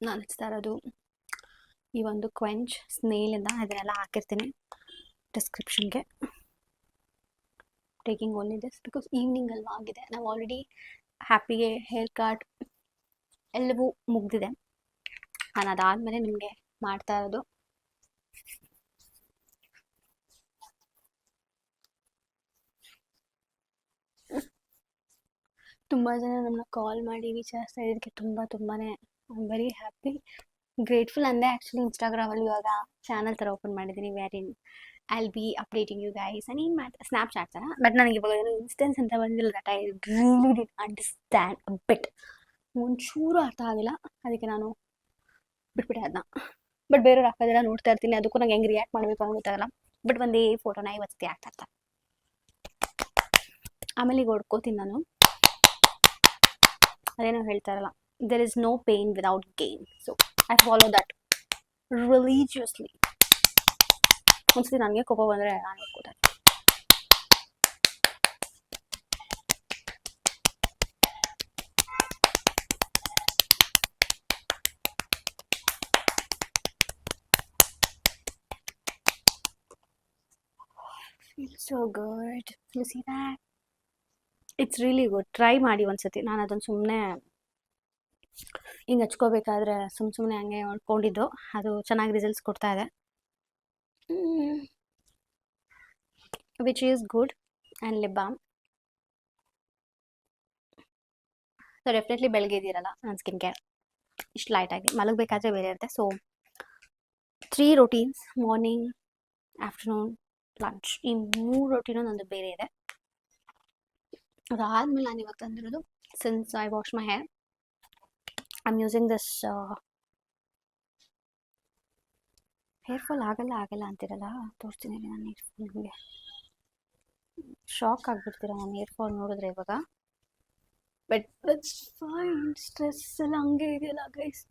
ನಾನು ಹಚ್ತಾ ಇರೋದು ಈ ಒಂದು ಕ್ವೆಂಚ್ ಸ್ನೇಲಿಂದ. ಇದನ್ನೆಲ್ಲ ಹಾಕಿರ್ತೀನಿ ಡಿಸ್ಕ್ರಿಪ್ಷನ್ಗೆ. Taking only this because evening ಅಲ್ವಾ ಆಗಿದೆ. ನಾವು ಆಲ್ರೆಡಿ ಹ್ಯಾಪಿಗೆ ಹೇರ್ ಕಟ್ ಎಲ್ಲವೂ ಮುಗ್ದಿದೆ. ನಾನು ಅದಾದಮೇಲೆ ನಿಮಗೆ ಮಾಡ್ತಾ ಇರೋದು. ತುಂಬ ಜನ ನಮ್ಮನ್ನ ಕಾಲ್ ಮಾಡಿ ವಿಚಾರಿಸ್ತಾ ಇದ್ದಕ್ಕೆ ತುಂಬಾ I am very happy. Grateful ಅಂದೆ ಆ್ಯಕ್ಚುಲಿ ಇನ್ಸ್ಟಾಗ್ರಾಮಲ್ಲಿ ಇವಾಗ ಚಾನಲ್ ಥರ ಓಪನ್ ಮಾಡಿದ್ದೀನಿ wherein I'll be updating you guys and ಏನು ಮಾಡ್ತಾರೆ ಸ್ನ್ಯಾಪ್ಚಾಟ್ ಥರ. ಬಟ್ ನನಗೆ ಇವಾಗ ಏನೋ ಇನ್ಸ್ಟೆನ್ಸ್ ಅಂತ ಬಂದಿಲ್ಲ that I really did understand a bit. ಒಂಚೂರು ಅರ್ಥ ಆಗಿಲ್ಲ, ಅದಕ್ಕೆ ನಾನು ಬಿಟ್ಬಿಟ್ಟೆ ಅದನ್ನ. ಬಟ್ ಬೇರೆಯವ್ರು ಹಾಕೋದೆಲ್ಲ ನೋಡ್ತಾ ಇರ್ತೀನಿ, ಅದಕ್ಕೂ ನಂಗೆ ಹೆಂಗೆ ರಿಯಾಕ್ಟ್ ಮಾಡಬೇಕು ಅಂತ ಗೊತ್ತಾಗಲ್ಲ. ಬಟ್ ಒಂದೇ ಫೋಟೋನ 50 ಸತಿ ಹಾಕ್ತಾ ಇರ್ತಾರೆ. ಆಮೇಲೆ ಈಗ ಹೊಡ್ಕೋತೀನಿ ನಾನು. ಅದೇನೋ ಹೇಳ್ತಾರಲ್ಲ, there is no pain without gain. So I follow that religiously. ಒಂದ್ಸತಿ ನನಗೆ ಕೋಪ ಬಂದರೆ ನಾನು ಹೊಡ್ಕೋತೀನಿ. Feels so good. You see that? It's really good. Try ಮಾಡಿ ಒಂದ್ಸತಿ. ನಾನು ಅದನ್ನು ಸುಮ್ಮನೆ ಹಿಂಗೆ ಹಚ್ಕೋಬೇಕಾದ್ರೆ ಸುಮ್ಮನೆ ಹಂಗೆ ಹೊಡ್ಕೊಂಡಿದ್ದು, ಅದು ಚೆನ್ನಾಗಿ ರಿಸಲ್ಟ್ಸ್ ಕೊಡ್ತಾ ಇದೆ, which is good. And lip balm. So definitely ಬೆಳಗ್ಗೆ ಇದ್ದೀರಲ್ಲ ನನ್ನ ಸ್ಕಿನ್ ಕೇರ್ ಇಷ್ಟು ಲೈಟಾಗಿ ಮಲಗಬೇಕಾದ್ರೆ ಬೇರೆ ಇರುತ್ತೆ. So 3 routines, morning, afternoon, lunch, ಈ 3 routine ನಂದು ಬೇರೆ ಇದೆ. ಅದಾದಮೇಲೆ ನಾನು ಇವಾಗ ತಂದಿರೋದು, since I wash my hair, I am using this hair fall ಆಗಲ್ಲ ಅಂತಿರಲ್ಲ, ತೋರಿಸ್ತೀನಿ ನಾನು ಹೇರ್ ಫಾಲ್. ನಿಮಗೆ ಶಾಕ್ ಆಗಿಬಿಡ್ತೀರ ನಾನು ಹೇರ್ ಫಾಲ್ ನೋಡಿದ್ರೆ ಇವಾಗ. But it's fine. ಸ್ಟ್ರೆಸ್ ಎಲ್ಲ ಹಂಗೆ ಇದೆಯಲ್ಲ ಗೈಸ್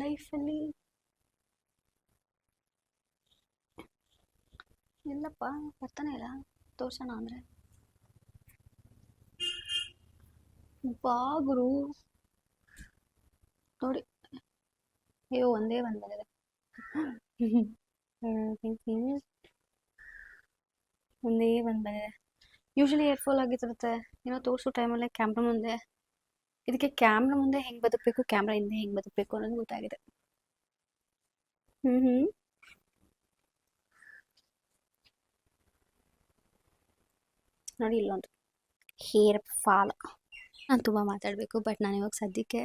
ಲೈಫಲ್ಲಿ. ಇಲ್ಲಪ್ಪ ಬರ್ತಾನೆ ಇಲ್ಲ, ತೋರ್ಸೋಣ ಅಂದರೆ ಬಾಗುರು ನೋಡಿ. ಅಯ್ಯೋ ಒಂದೇ ಬಂದಿದೆ. ಒಂದೇ ಬಂದಿದೆ. ಯೂಶಲಿ ಹೇರ್ ಫಾಲ್ ಆಗಿರುತ್ತೆ ಏನೋ ತೋರಿಸೋ ಟೈಮಲ್ಲೇ ಕ್ಯಾಮ್ರಾ ಮುಂದೆ. ಇದಕ್ಕೆ ಕ್ಯಾಮ್ರಾ ಮುಂದೆ ಹೆಂಗೆ ಬದುಕಬೇಕು, ಕ್ಯಾಮ್ರಾ ಹಿಂದೆ ಹೆಂಗೆ ಬದುಕಬೇಕು ಅನ್ನೋದು ಗೊತ್ತಾಗಿದೆ. ನೋಡಿ ಇಲ್ಲೊಂದು ಹೇರ್ ಫಾಲ್. ನಾನು ತುಂಬ ಮಾತಾಡಬೇಕು, ಬಟ್ ನಾನು ಇವಾಗ ಸದ್ಯಕ್ಕೆ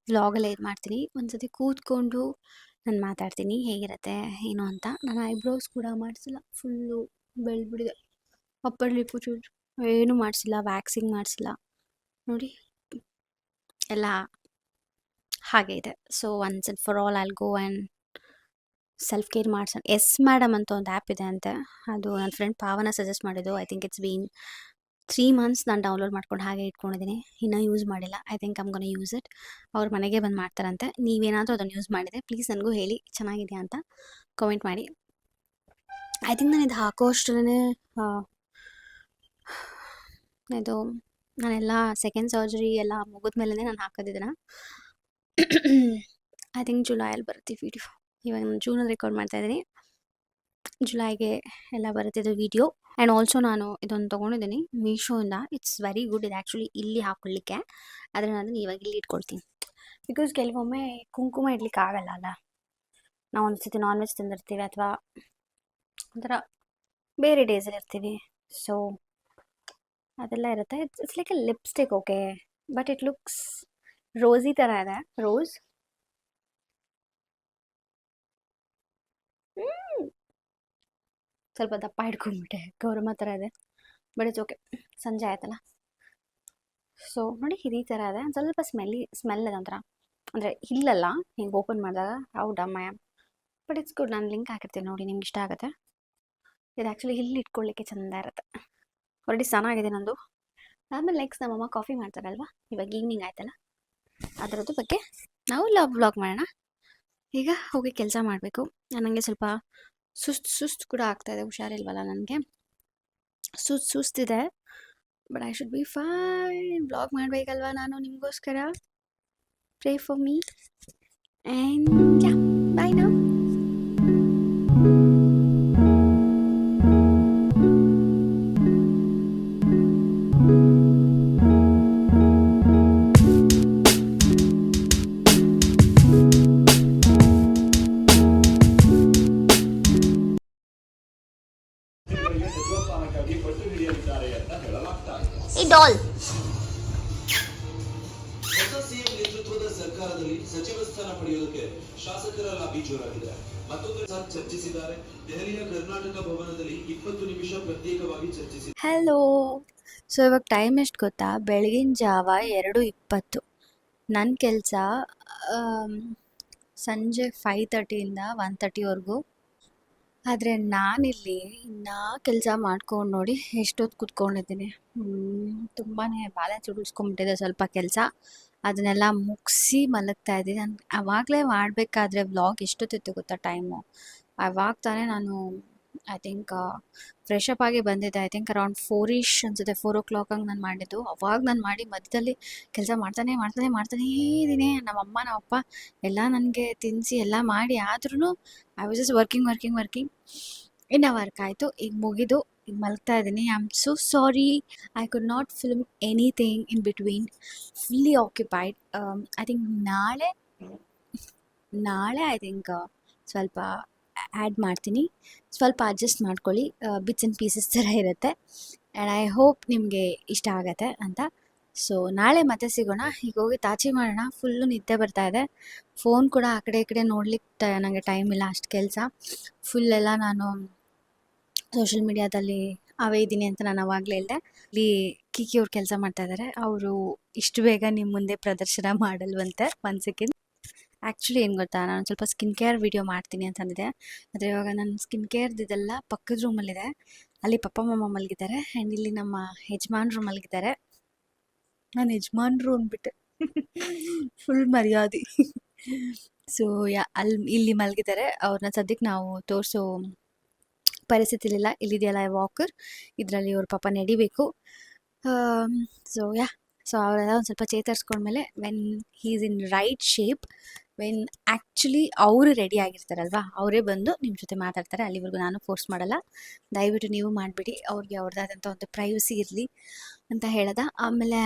ವ್ಲಾಗಲ್ಲೇ ಇದು ಮಾಡ್ತೀನಿ. ಒಂದ್ಸತಿ ಕೂತ್ಕೊಂಡು ನಾನು ಮಾತಾಡ್ತೀನಿ ಹೇಗಿರುತ್ತೆ ಏನು ಅಂತ. ನಾನು ಐಬ್ರೋಸ್ ಕೂಡ ಮಾಡಿಸಿಲ್ಲ, ಫುಲ್ಲು ಬೆಳೆದ್ಬಿಟ್ಟಿದೆ. ಅಪ್ಪರ್ ಲಿಪ್ಪು ಚೂರು ಏನೂ ಮಾಡಿಸಿಲ್ಲ, ವ್ಯಾಕ್ಸಿಂಗ್ ಮಾಡಿಸಿಲ್ಲ ನೋಡಿ, ಎಲ್ಲ ಹಾಗೆ ಇದೆ. So once and for all I'll go and self care ಮಾಡ್ಸೋಣ. ಎಸ್ ಮೇಡಮ್ ಅಂತ ಒಂದು ಆ್ಯಪ್ ಇದೆ ಅಂತೆ, ಅದು ನನ್ನ ಫ್ರೆಂಡ್ ಪಾವನ ಸಜೆಸ್ಟ್ ಮಾಡಿದ್ದು. I think it's been 3 months ನಾನು ಡೌನ್ಲೋಡ್ ಮಾಡ್ಕೊಂಡು ಹಾಗೆ ಇಟ್ಕೊಂಡಿದ್ದೀನಿ, ಇನ್ನೂ ಯೂಸ್ ಮಾಡಿಲ್ಲ. I think I'm gonna use it. ಅವ್ರ ಮನೆಗೆ ಬಂದು ಮಾಡ್ತಾರಂತೆ. ನೀವೇನಾದರೂ ಅದನ್ನು ಯೂಸ್ ಮಾಡಿದರೆ ಪ್ಲೀಸ್ ನನಗೂ ಹೇಳಿ ಚೆನ್ನಾಗಿದೆಯಾ ಅಂತ ಕಮೆಂಟ್ ಮಾಡಿ. ಐ ಥಿಂಕ್ ನಾನು ಇದು ಹಾಕೋ ಅಷ್ಟರಲ್ಲೇ ಇದು ನಾನೆಲ್ಲ ಸೆಕೆಂಡ್ ಸರ್ಜರಿ ಎಲ್ಲ ಮುಗಿದ ಮೇಲೇ ನಾನು ಹಾಕೋದಿದ್ದನ್ನು. ಐ ಥಿಂಕ್ ಜುಲೈಯಲ್ಲಿ ಬರುತ್ತೆ ವಿಡಿಯೋ. ಇವಾಗ ನಾನು ಜೂನಲ್ಲಿ ರೆಕಾರ್ಡ್ ಮಾಡ್ತಾಯಿದ್ದೀನಿ, ಜುಲೈಗೆ ಎಲ್ಲ ಬರುತ್ತಿದ್ದು ವಿಡಿಯೋ. ಆ್ಯಂಡ್ ಆಲ್ಸೋ ನಾನು ಇದೊಂದು ತೊಗೊಂಡಿದ್ದೀನಿ ಮೀಶೋಯಿಂದ. It's very good. ಇದು ಆ್ಯಕ್ಚುಲಿ ಇಲ್ಲಿ ಹಾಕ್ಕೊಳ್ಳಿಕ್ಕೆ, ಆದರೆ ನಾನು ಇವಾಗ ಇಲ್ಲಿ ಇಟ್ಕೊಳ್ತೀನಿ. ಬಿಕಾಸ್ ಕೆಲವೊಮ್ಮೆ ಕುಂಕುಮ ಇಡ್ಲಿಕ್ಕೆ ಆಗಲ್ಲ ಅಲ್ಲ, ನಾವು ಒಂದು ಸತಿ ನಾನ್ ವೆಜ್ ತಿಂದಿರ್ತೀವಿ ಅಥವಾ ಒಂಥರ ಬೇರೆ ಡೇಸಲ್ಲಿ ಇರ್ತೀವಿ. ಸೊ ಅದೆಲ್ಲ ಇರುತ್ತೆ. It's like a lipstick, okay, but it looks rosy ಥರ ಇದೆ. ರೋಸ್ ಸ್ವಲ್ಪ ದಪ್ಪ ಹಿಡ್ಕೊಂಡ್ಬಿಟ್ಟೆ, ಗೌರಮ್ಮ ಥರ ಇದೆ, ಬಟ್ ಇಟ್ಸ್ ಓಕೆ. ಸಂಜೆ ಆಯ್ತಲ್ಲ. ಸೊ ನೋಡಿ ಈ ಥರ ಇದೆ. ಸ್ವಲ್ಪ ಸ್ಮೆಲ್ ಇದೆ ಒಂಥರ, ಅಂದರೆ ಇಲ್ಲಲ್ಲ ಹಿಂಗೆ ಓಪನ್ ಮಾಡಿದಾಗ ಹೌದಾ ಮ್ಯಾಮ್, ಬಟ್ ಇಟ್ಸ್ ಗುಡ್. ನಾನು ಲಿಂಕ್ ಹಾಕಿರ್ತೀನಿ ನೋಡಿ, ನಿಮ್ಗೆ ಇಷ್ಟ ಆಗುತ್ತೆ. ಇದು ಆ್ಯಕ್ಚುಲಿ ಇಲ್ಲಿ ಇಟ್ಕೊಳ್ಳಿಕ್ಕೆ ಚೆಂದ ಇರುತ್ತೆ. ಆಲ್ರೆಡಿ ಚೆನ್ನಾಗಿದೆ ನಂದು. ಆಮೇಲೆ ನೆಕ್ಸ್ಟ್ ನಮ್ಮಮ್ಮ ಕಾಫಿ ಮಾಡ್ತಾರಲ್ವ, ಇವಾಗ ಈವ್ನಿಂಗ್ ಆಯ್ತಲ್ಲ, ಅದರದ್ದು ಬಗ್ಗೆ ನಾವು ವ್ಲಾಗ್ ಮಾಡೋಣ. ಈಗ ಹೋಗಿ ಕೆಲಸ ಮಾಡಬೇಕು. ನನಗೆ ಸ್ವಲ್ಪ ಸುಸ್ತು ಕೂಡ ಆಗ್ತಾಯಿದೆ, ಹುಷಾರಿಲ್ವಲ್ಲ ನನಗೆ, ಸುಸ್ತಿದೆ. But I should be fine. Vlog ಮಾಡಬೇಕಲ್ವ ನಾನು ನಿಮಗೋಸ್ಕರ. Pray for me and yeah, bye now. ಈ ಡಾಲ್ ಹೊಸ ಸಿಎಂ ನೇತೃತ್ವದ ಸರ್ಕಾರ ಸರ್ಕಾರದಲ್ಲಿ ಸಚಿವ ಸ್ಥಾನ ಪಡೆಯುವುದಕ್ಕೆ ಶಾಸಕರ ಲಾಬಿ ಜೋರಾಗಿದೆ. ಮತ್ತೊಂದು ಚರ್ಚಿಸಿದ್ದಾರೆ. ದೆಹಲಿಯ ಕರ್ನಾಟಕ ಭವನದಲ್ಲಿ 20 ನಿಮಿಷ ಪ್ರತ್ಯೇಕವಾಗಿ ಚರ್ಚಿಸಿ. ಹಲೋ. ಸೊ ಇವಾಗ ಟೈಮ್ ಎಷ್ಟು ಗೊತ್ತಾ? ಬೆಳಗಿನ ಜಾವ 2:20. ನನ್ನ ಕೆಲಸ ಸಂಜೆ 5:30ಇಂದ 1:30ವರೆಗೂ. ಆದರೆ ನಾನಿಲ್ಲಿ ಇನ್ನೂ ಕೆಲಸ ಮಾಡ್ಕೊಂಡು ನೋಡಿ ಎಷ್ಟೊತ್ತು ಕೂತ್ಕೊಂಡಿದ್ದೀನಿ. ತುಂಬಾ ಬ್ಯಾಲೆನ್ಸ್ ಉಳಿಸ್ಕೊಂಬಿಟ್ಟಿದೆ ಸ್ವಲ್ಪ ಕೆಲಸ. ಅದನ್ನೆಲ್ಲ ಮುಗಿಸಿ ಮಲಗ್ತಾ ಇದ್ದೀನಿ. ನಾನು ಆವಾಗಲೇ ಮಾಡಬೇಕಾದ್ರೆ ವ್ಲಾಗ್ ಎಷ್ಟೊತ್ತಿತ್ತು ಗೊತ್ತಾ ಟೈಮು? ಆವಾಗ ತಾನೇ ನಾನು ಐ ಥಿಂಕ್ ಫ್ರೆಶ್ ಅಪ್ ಆಗಿ ಬಂದಿದ್ದೆ. ಐ ಥಿಂಕ್ ಅರೌಂಡ್ 4-ish ಅನಿಸುತ್ತೆ, 4 o'clock ಹಂಗೆ ನಾನು ಮಾಡಿದ್ದು. ಅವಾಗ ನಾನು ಮಾಡಿ ಮಧ್ಯದಲ್ಲಿ ಕೆಲಸ ಮಾಡ್ತಾನೇ ಇದ್ದೀನಿ. ನಮ್ಮಮ್ಮ ನಮ್ಮಪ್ಪ ಎಲ್ಲ ನನಗೆ ತಿನ್ನಿಸಿ ಎಲ್ಲ ಮಾಡಿ ಆದ್ರೂ ಐ ವಾಸ್ ಜಸ್ಟ್ ವರ್ಕಿಂಗ್. ಇನ್ನು ವರ್ಕ್ ಆಯಿತು, ಈಗ ಮುಗಿದು ಈಗ ಮಲಗ್ತಾ ಇದ್ದೀನಿ. I am so sorry, I could not film anything in between. Fully occupied. I think ನಾಳೆ ಐ ಥಿಂಕ್ ಸ್ವಲ್ಪ ಆ್ಯಡ್ ಮಾಡ್ತೀನಿ. ಸ್ವಲ್ಪ ಅಡ್ಜಸ್ಟ್ ಮಾಡ್ಕೊಳ್ಳಿ. ಬಿಟ್ಸ್ ಆ್ಯಂಡ್ ಪೀಸಸ್ ಥರ ಇರುತ್ತೆ. ಆ್ಯಂಡ್ ಐ ಹೋಪ್ ನಿಮಗೆ ಇಷ್ಟ ಆಗತ್ತೆ ಅಂತ. ಸೊ ನಾಳೆ ಮತ್ತೆ ಸಿಗೋಣ. ಈಗ ಹೋಗಿ ತಾಚಿ ಮಾಡೋಣ. ಫುಲ್ಲು ನಿದ್ದೆ ಬರ್ತಾ ಇದೆ. ಫೋನ್ ಕೂಡ ಆ ಕಡೆ ಈ ಕಡೆ ನೋಡ್ಲಿಕ್ಕೆ ನನಗೆ ಟೈಮ್ ಇಲ್ಲ, ಅಷ್ಟು ಕೆಲಸ. ಫುಲ್ಲೆಲ್ಲ ನಾನು ಸೋಷಿಯಲ್ ಮೀಡಿಯಾದಲ್ಲಿ ಅವೇ ಇದ್ದೀನಿ ಅಂತ ನಾನು ಅವಾಗಲೇ ಹೇಳಿದೆ. ಇಲ್ಲಿ ಕಿಕಿ ಅವ್ರು ಕೆಲಸ ಮಾಡ್ತಾ ಇದ್ದಾರೆ. ಅವರು ಇಷ್ಟು ಬೇಗ ನಿಮ್ಮ ಮುಂದೆ ಪ್ರದರ್ಶನ ಮಾಡಲ್ವಂತೆ. 1 ಸೆಕೆಂಡ್. ಆ್ಯಕ್ಚುಲಿ ಏನು ಗೊತ್ತಾ, ನಾನು ಸ್ವಲ್ಪ ಸ್ಕಿನ್ ಕೇರ್ ವಿಡಿಯೋ ಮಾಡ್ತೀನಿ ಅಂತಂದಿದೆ. ಆದರೆ ಇವಾಗ ನನ್ನ ಸ್ಕಿನ್ ಕೇರ್ದಿದೆಲ್ಲ ಪಕ್ಕದ ರೂಮಲ್ಲಿದೆ. ಅಲ್ಲಿ ಪಪ್ಪ ಮಮ್ಮ ಮಲಗಿದ್ದಾರೆ ಆ್ಯಂಡ್ ಇಲ್ಲಿ ನಮ್ಮ ಯಜಮಾನ್ರು ಮಲಗಿದ್ದಾರೆ. ನಾನು ಯಜಮಾನ್ರು ಅಂದ್ಬಿಟ್ಟೆ, ಫುಲ್ ಮರ್ಯಾದೆ. ಸೊ ಇಲ್ಲಿ ಮಲಗಿದ್ದಾರೆ. ಅವ್ರನ್ನ ಸದ್ಯಕ್ಕೆ ನಾವು ತೋರಿಸೋ ಪರಿಸ್ಥಿತಿಲಿಲ್ಲ. ಇಲ್ಲಿದೆಯಲ್ಲ ವಾಕರ್, ಇದರಲ್ಲಿ ಅವ್ರ ಪಾಪ ನಡಿಬೇಕು. ಸೊ ಅವರೆಲ್ಲ ಒಂದು ಸ್ವಲ್ಪ ಚೇತರಿಸ್ಕೊಂಡ್ಮೇಲೆ when he is in right shape, when actually ಅವರು ರೆಡಿ ಆಗಿರ್ತಾರಲ್ವ, ಅವರೇ ಬಂದು ನಿಮ್ಮ ಜೊತೆ ಮಾತಾಡ್ತಾರೆ. ಅಲ್ಲಿವರೆಗೂ ನಾನು ಫೋರ್ಸ್ ಮಾಡಲ್ಲ. ದಯವಿಟ್ಟು ನೀವು ಮಾಡಿಬಿಡಿ. ಅವ್ರಿಗೆ ಅವ್ರದ್ದಾದಂಥ ಒಂದು ಪ್ರೈವಸಿ ಇರಲಿ ಅಂತ ಹೇಳದ. ಆಮೇಲೆ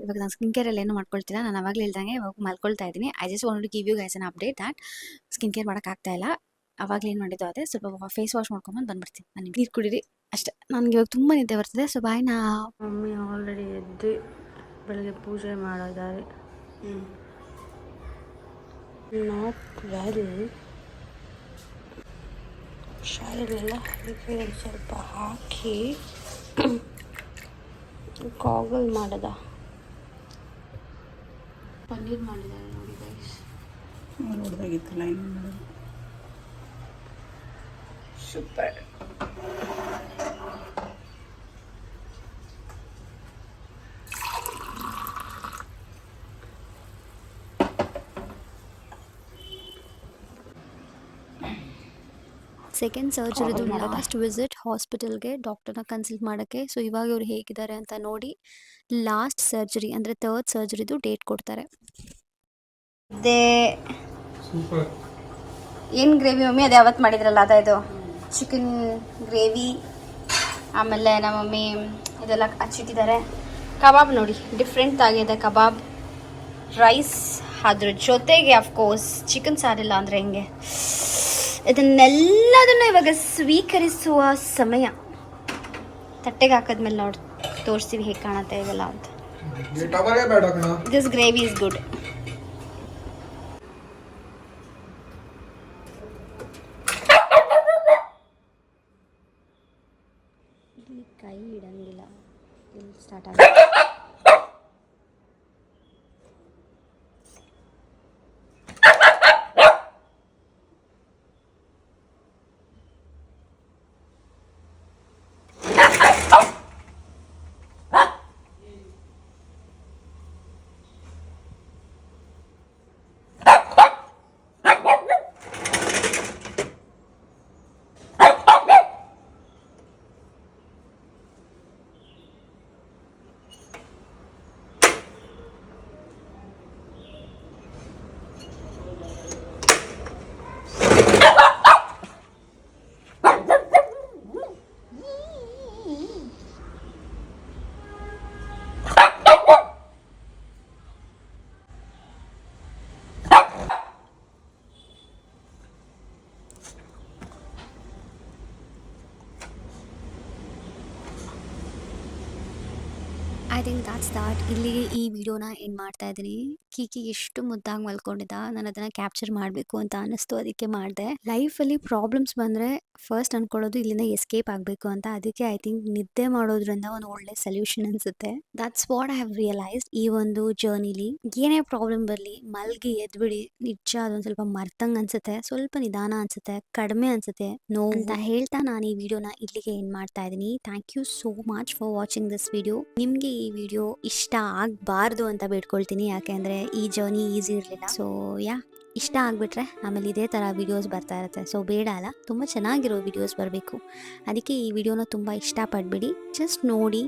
ಇವಾಗ ನಾನು ಸ್ಕಿನ್ ಕೇರಲ್ಲಿ ಏನೂ ಮಾಡ್ಕೊಳ್ತಿಲ್ಲ. ನಾನು ಅವಾಗಲೇ ಹೇಳ್ದಂಗೆ ಇವಾಗ ಮಲ್ಕೊಳ್ತಾ ಇದ್ದೀನಿ. I just want to give you guys an update that skin care ಮಾಡೋಕ್ಕಾಗ್ತಾ ಇಲ್ಲ. ಆವಾಗಲೇ ಏನು ಮಾಡಿದ್ದು ಅದೇ ಸ್ವಲ್ಪ ಫೇಸ್ ವಾಶ್ ಮಾಡ್ಕೊಂಬಂದು ಬಂದುಬಿಡ್ತೀನಿ. ನನಗೆ ನೀರು ಕುಡೀರಿ ಅಷ್ಟೇ. ನನಗೆ ಇವಾಗ ತುಂಬ ನಿದ್ದೆ ಬರ್ತಿದೆ. So bye. ಮಮ್ಮಿ ಆಲ್ರೆಡಿ ಎದ್ದು ಬೆಳಗ್ಗೆ ಪೂಜೆ ಮಾಡಿದ್ದಾರೆ. Not well. ಶಾಲೆಲ್ಲ ಅದಕ್ಕೆ ಒಂದು ಸ್ವಲ್ಪ ಹಾಕಿ ಗಾಗಲ್ ಮಾಡದ. ಪನ್ನೀರ್ ಮಾಡಿದ್ದಾರೆ ನೋಡಿ ಗೈಸ್. ನೋಡ್ದಾಗಿತ್ತು ಲೈನ್ ಮಾಡೋದು. ಸೂಪರ್. ಸೆಕೆಂಡ್ ಸರ್ಜರಿದು ಲಾಸ್ಟ್ ವಿಸಿಟ್ ಹಾಸ್ಪಿಟಲ್ಗೆ ಡಾಕ್ಟರ್ನ ಕನ್ಸಲ್ಟ್ ಮಾಡೋಕ್ಕೆ. ಸೊ ಇವಾಗ ಇವ್ರು ಹೇಗಿದ್ದಾರೆ ಅಂತ ನೋಡಿ ಲಾಸ್ಟ್ ಸರ್ಜರಿ ಅಂದರೆ 3rd ಸರ್ಜರಿದು ಡೇಟ್ ಕೊಡ್ತಾರೆ. ಸೂಪರ್. ಏನು ಗ್ರೇವಿ ಮಮ್ಮಿ? ಅದು ಯಾವತ್ತು ಮಾಡಿದ್ರಲ್ಲ ಅದಾಯಿತು ಚಿಕನ್ ಗ್ರೇವಿ. ಆಮೇಲೆ ನಮ್ಮ ಮಮ್ಮಿ ಇದೆಲ್ಲ ಹಚ್ಚಿಟ್ಟಿದ್ದಾರೆ. ಕಬಾಬ್ ನೋಡಿ ಡಿಫ್ರೆಂಟ್ ಆಗಿದೆ ಕಬಾಬ್. ರೈಸ್, ಅದ್ರ ಜೊತೆಗೆ ಅಫ್ಕೋರ್ಸ್ ಚಿಕನ್ ಸಾರಿಲ್ಲ ಅಂದರೆ ಹೆಂಗೆ. ಇದನ್ನೆಲ್ಲದನ್ನು ಇವಾಗ ಸ್ವೀಕರಿಸುವ ಸಮಯ. ತಟ್ಟೆಗೆ ಹಾಕಿದ್ಮೇಲೆ ನೋಡಿ ತೋರಿಸ್ತೀವಿ ಹೇಗೆ ಕಾಣುತ್ತೆ ಇವೆಲ್ಲ ಅಂತ. This gravy is good. ಇಲ್ಲಿ ಕೈ ಇಡಂಗಿಲ್ಲ. ಇಲ್ಲಿ ಸ್ಟಾರ್ಟ್ ಆಗುತ್ತೆ. ಐ ಥಿಂಕ್ ದಾಟ್ ಇಲ್ಲಿಗೆ ಈ ವಿಡಿಯೋನ ಎಂಡ್ ಮಾಡ್ತಾ ಇದ್ದೀನಿ. ಕೀಕಿ ಎಷ್ಟು ಮುದ್ದಾಗಿ ಮಲ್ಕೊಂಡಿದ್ದ, ನಾನು ಅದನ್ನ ಕ್ಯಾಪ್ಚರ್ ಮಾಡಬೇಕು ಅಂತ ಅನ್ನಿಸ್ತು, ಅದಕ್ಕೆ ಮಾಡಿದೆ. ಲೈಫಲ್ಲಿ ಪ್ರಾಬ್ಲಮ್ಸ್ ಬಂದರೆ ಫಸ್ಟ್ ಅನ್ಕೊಳ್ಳೋದು ಇಲ್ಲಿಂದ ಎಸ್ಕೇಪ್ ಆಗಬೇಕು ಅಂತ. ಅದಕ್ಕೆ ಐ ಥಿಂಕ್ ನಿದ್ದೆ ಮಾಡೋದ್ರಿಂದ ಒಂದು ಒಳ್ಳೆ ಸೊಲ್ಯೂಷನ್ ಅನಿಸುತ್ತೆ. That's what I have realised ಈ ಒಂದು ಜರ್ನಿಲಿ. ಏನೇ ಪ್ರಾಬ್ಲಮ್ ಬರಲಿ ಮಲ್ಗಿ ಎದ್ಬಿಡಿ, ನಿಜ ಅದೊಂದು ಸ್ವಲ್ಪ ಮರ್ತಂಗೆ ಅನ್ಸುತ್ತೆ, ಸ್ವಲ್ಪ ನಿಧಾನ ಅನ್ಸುತ್ತೆ, ಕಡಿಮೆ ಅನ್ಸುತ್ತೆ ನೋವು ಅಂತ ಹೇಳ್ತಾ ನಾನು ಈ ವಿಡಿಯೋನ ಇಲ್ಲಿಗೆ ಎಂಡ್ ಮಾಡ್ತಾ ಇದ್ದೀನಿ. Thank you so much for watching this video. ನಿಮಗೆ ಈ ವಿಡಿಯೋ ಇಷ್ಟ ಆಗಬಾರ್ದು ಅಂತ ಬೇಡ್ಕೊಳ್ತೀನಿ, ಯಾಕೆಂದರೆ ಈ ಜರ್ನಿ ಈಸಿ ಇರಲಿಲ್ಲ. ಸೊ ಇಷ್ಟ ಆಗಿಬಿಟ್ರೆ ಆಮೇಲೆ ಇದೇ ಥರ ವಿಡಿಯೋಸ್ ಬರ್ತಾ ಇರುತ್ತೆ. ಸೊ ಬೇಡ ಅಲ್ಲ, ತುಂಬ ಚೆನ್ನಾಗಿರೋ ವಿಡಿಯೋಸ್ ಬರಬೇಕು. ಅದಕ್ಕೆ ಈ ವಿಡಿಯೋನ ತುಂಬ ಇಷ್ಟಪಟ್ಬಿಡಿ, ಜಸ್ಟ್ ನೋಡಿ.